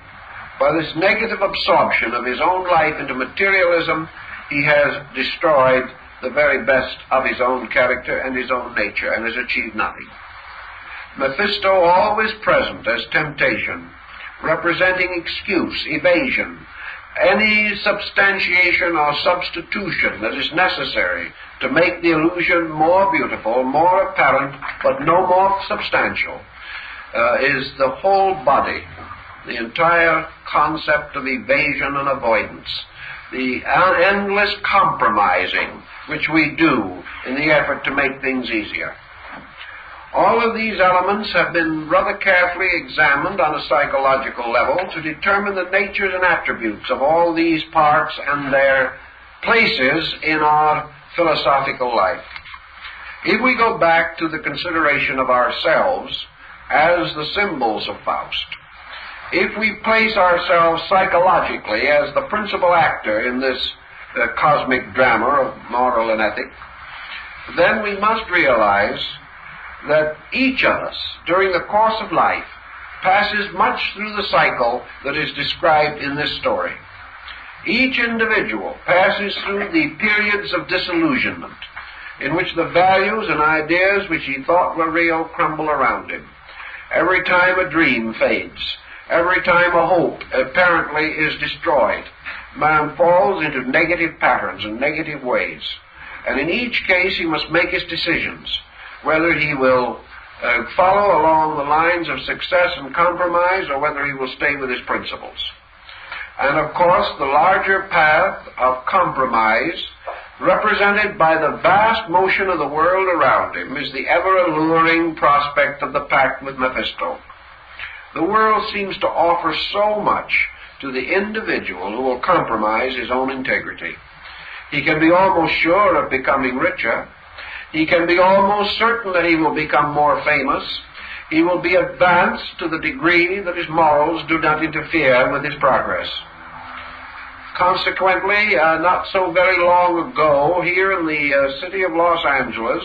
by this negative absorption of his own life into materialism, he has destroyed the very best of his own character and his own nature, and has achieved nothing. Mephisto, always present as temptation, representing excuse, evasion, any substantiation or substitution that is necessary to make the illusion more beautiful, more apparent, but no more substantial, is the whole body, the entire concept of evasion and avoidance, the endless compromising which we do in the effort to make things easier. All of these elements have been rather carefully examined on a psychological level to determine the natures and attributes of all these parts and their places in our philosophical life. If we go back to the consideration of ourselves, as the symbols of Faust. If we place ourselves psychologically as the principal actor in this cosmic drama of moral and ethic, then we must realize that each of us, during the course of life, passes much through the cycle that is described in this story. Each individual passes through the periods of disillusionment, in which the values and ideas which he thought were real crumble around him. Every time a dream fades, every time a hope apparently is destroyed, man falls into negative patterns and negative ways. And in each case he must make his decisions, whether he will follow along the lines of success and compromise, or whether he will stay with his principles. And of course, the larger path of compromise, represented by the vast motion of the world around him, is the ever-alluring prospect of the pact with Mephisto. The world seems to offer so much to the individual who will compromise his own integrity. He can be almost sure of becoming richer. He can be almost certain that he will become more famous. He will be advanced to the degree that his morals do not interfere with his progress. Consequently, not so very long ago, here in the city of Los Angeles,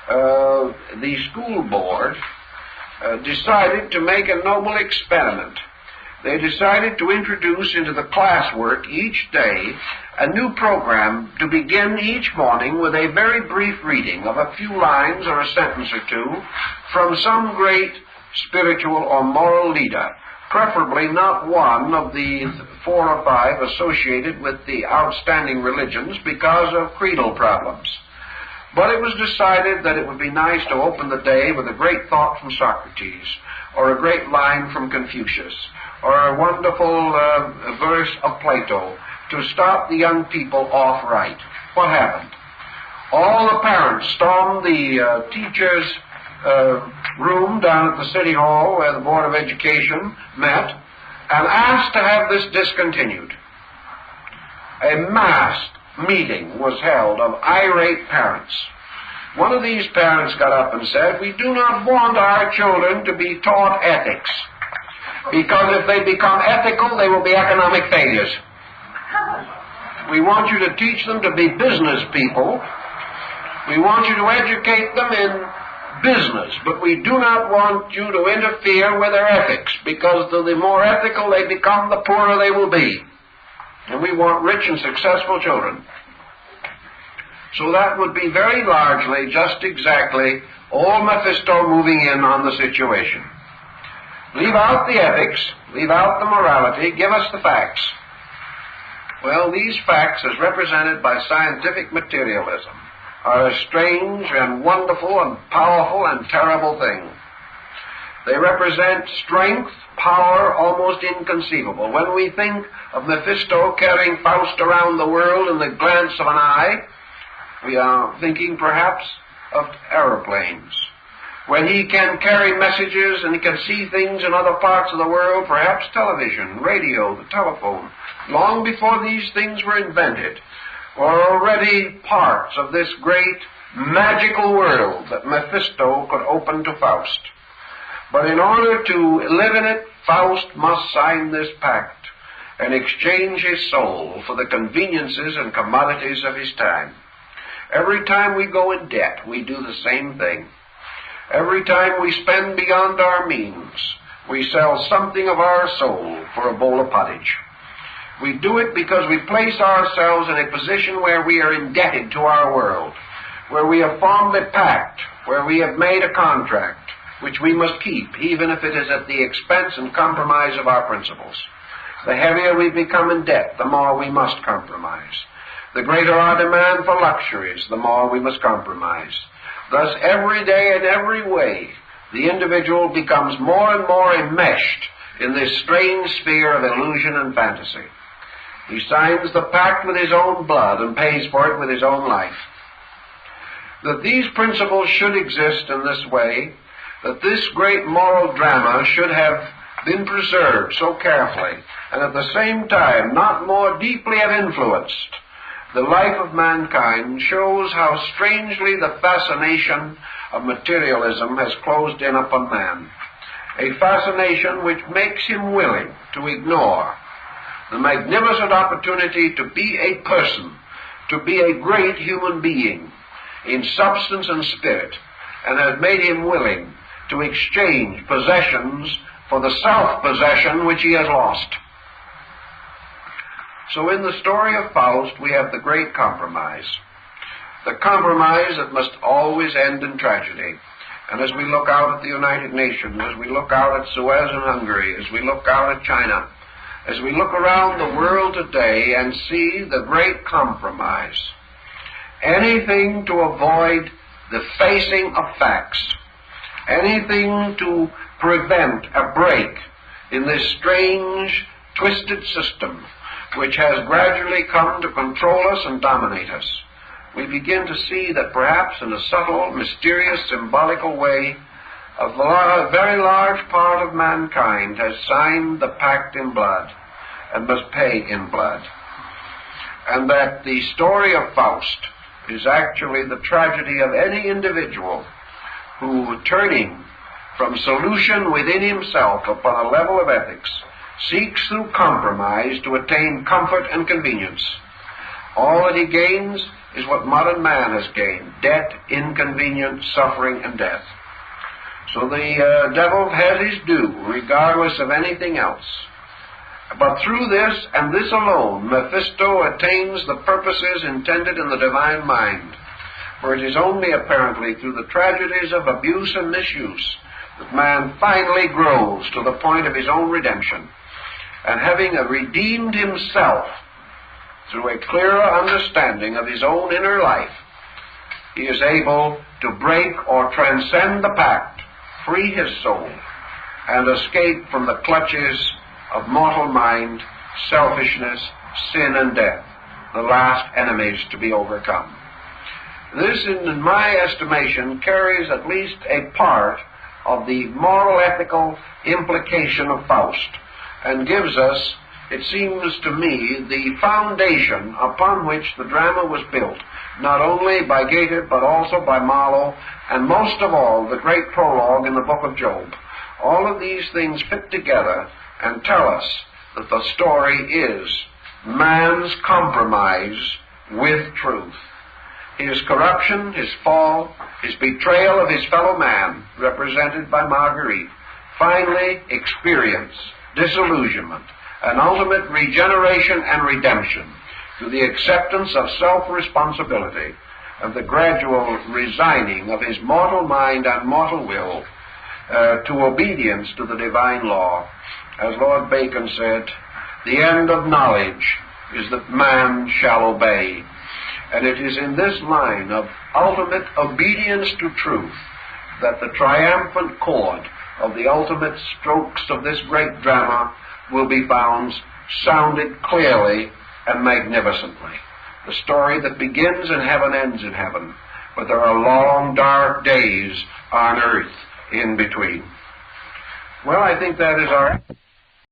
the school board decided to make a noble experiment. They decided to introduce into the classwork each day a new program to begin each morning with a very brief reading of a few lines or a sentence or two from some great spiritual or moral leader, preferably not one of the 4 or 5 associated with the outstanding religions because of creedal problems. But it was decided that it would be nice to open the day with a great thought from Socrates, or a great line from Confucius, or a wonderful verse of Plato, to start the young people off right. What happened? All the parents stormed the teachers' room down at the City Hall where the Board of Education met and asked to have this discontinued. A mass meeting was held of irate parents. One of these parents got up and said, "We do not want our children to be taught ethics, because if they become ethical, they will be economic failures. We want you to teach them to be business people. We want you to educate them in business, but we do not want you to interfere with their ethics, because the more ethical they become, the poorer they will be. And we want rich and successful children." So that would be very largely, just exactly, old Mephisto moving in on the situation. Leave out the ethics, leave out the morality, give us the facts. Well, these facts, as represented by scientific materialism, are a strange and wonderful and powerful and terrible thing. They represent strength, power almost inconceivable. When we think of Mephisto carrying Faust around the world in the glance of an eye, we are thinking perhaps of aeroplanes. When he can carry messages and he can see things in other parts of the world, perhaps television, radio, the telephone, long before these things were invented, were already parts of this great magical world that Mephisto could open to Faust. But in order to live in it, Faust must sign this pact and exchange his soul for the conveniences and commodities of his time. Every time we go in debt, we do the same thing. Every time we spend beyond our means, we sell something of our soul for a bowl of pottage. We do it because we place ourselves in a position where we are indebted to our world, where we have formed a pact, where we have made a contract, which we must keep, even if it is at the expense and compromise of our principles. The heavier we become in debt, the more we must compromise. The greater our demand for luxuries, the more we must compromise. Thus, every day in every way, the individual becomes more and more enmeshed in this strange sphere of illusion and fantasy. He signs the pact with his own blood and pays for it with his own life. That these principles should exist in this way, that this great moral drama should have been preserved so carefully, and at the same time not more deeply have influenced the life of mankind, shows how strangely the fascination of materialism has closed in upon man, a fascination which makes him willing to ignore the magnificent opportunity to be a person, to be a great human being in substance and spirit, and has made him willing to exchange possessions for the self-possession which he has lost. So in the story of Faust, we have the great compromise. The compromise that must always end in tragedy. And as we look out at the United Nations, as we look out at Suez in Hungary, as we look out at China, as we look around the world today and see the great compromise, anything to avoid the facing of facts, anything to prevent a break in this strange, twisted system which has gradually come to control us and dominate us, we begin to see that perhaps in a subtle, mysterious, symbolical way, a very large part of mankind has signed the pact in blood and must pay in blood. And that the story of Faust is actually the tragedy of any individual who, turning from solution within himself upon a level of ethics, seeks through compromise to attain comfort and convenience. All that he gains is what modern man has gained: debt, inconvenience, suffering, and death. So the devil has his due, regardless of anything else. But through this, and this alone, Mephisto attains the purposes intended in the divine mind. For it is only apparently through the tragedies of abuse and misuse that man finally grows to the point of his own redemption. And having redeemed himself through a clearer understanding of his own inner life, he is able to break or transcend the pact, free his soul, and escape from the clutches of mortal mind, selfishness, sin, and death, the last enemies to be overcome. This, in my estimation, carries at least a part of the moral ethical implication of Faust, and gives us, it seems to me, the foundation upon which the drama was built, not only by Goethe, but also by Marlowe, and most of all, the great prologue in the book of Job. All of these things fit together and tell us that the story is man's compromise with truth. His corruption, his fall, his betrayal of his fellow man, represented by Marguerite, finally experience disillusionment, an ultimate regeneration and redemption through the acceptance of self-responsibility and the gradual resigning of his mortal mind and mortal will to obedience to the divine law. As Lord Bacon said, the end of knowledge is that man shall obey. And it is in this line of ultimate obedience to truth that the triumphant chord of the ultimate strokes of this great drama will be found, sounded clearly and magnificently. The story that begins in heaven ends in heaven, but there are long, dark days on earth in between. Well, I think that is our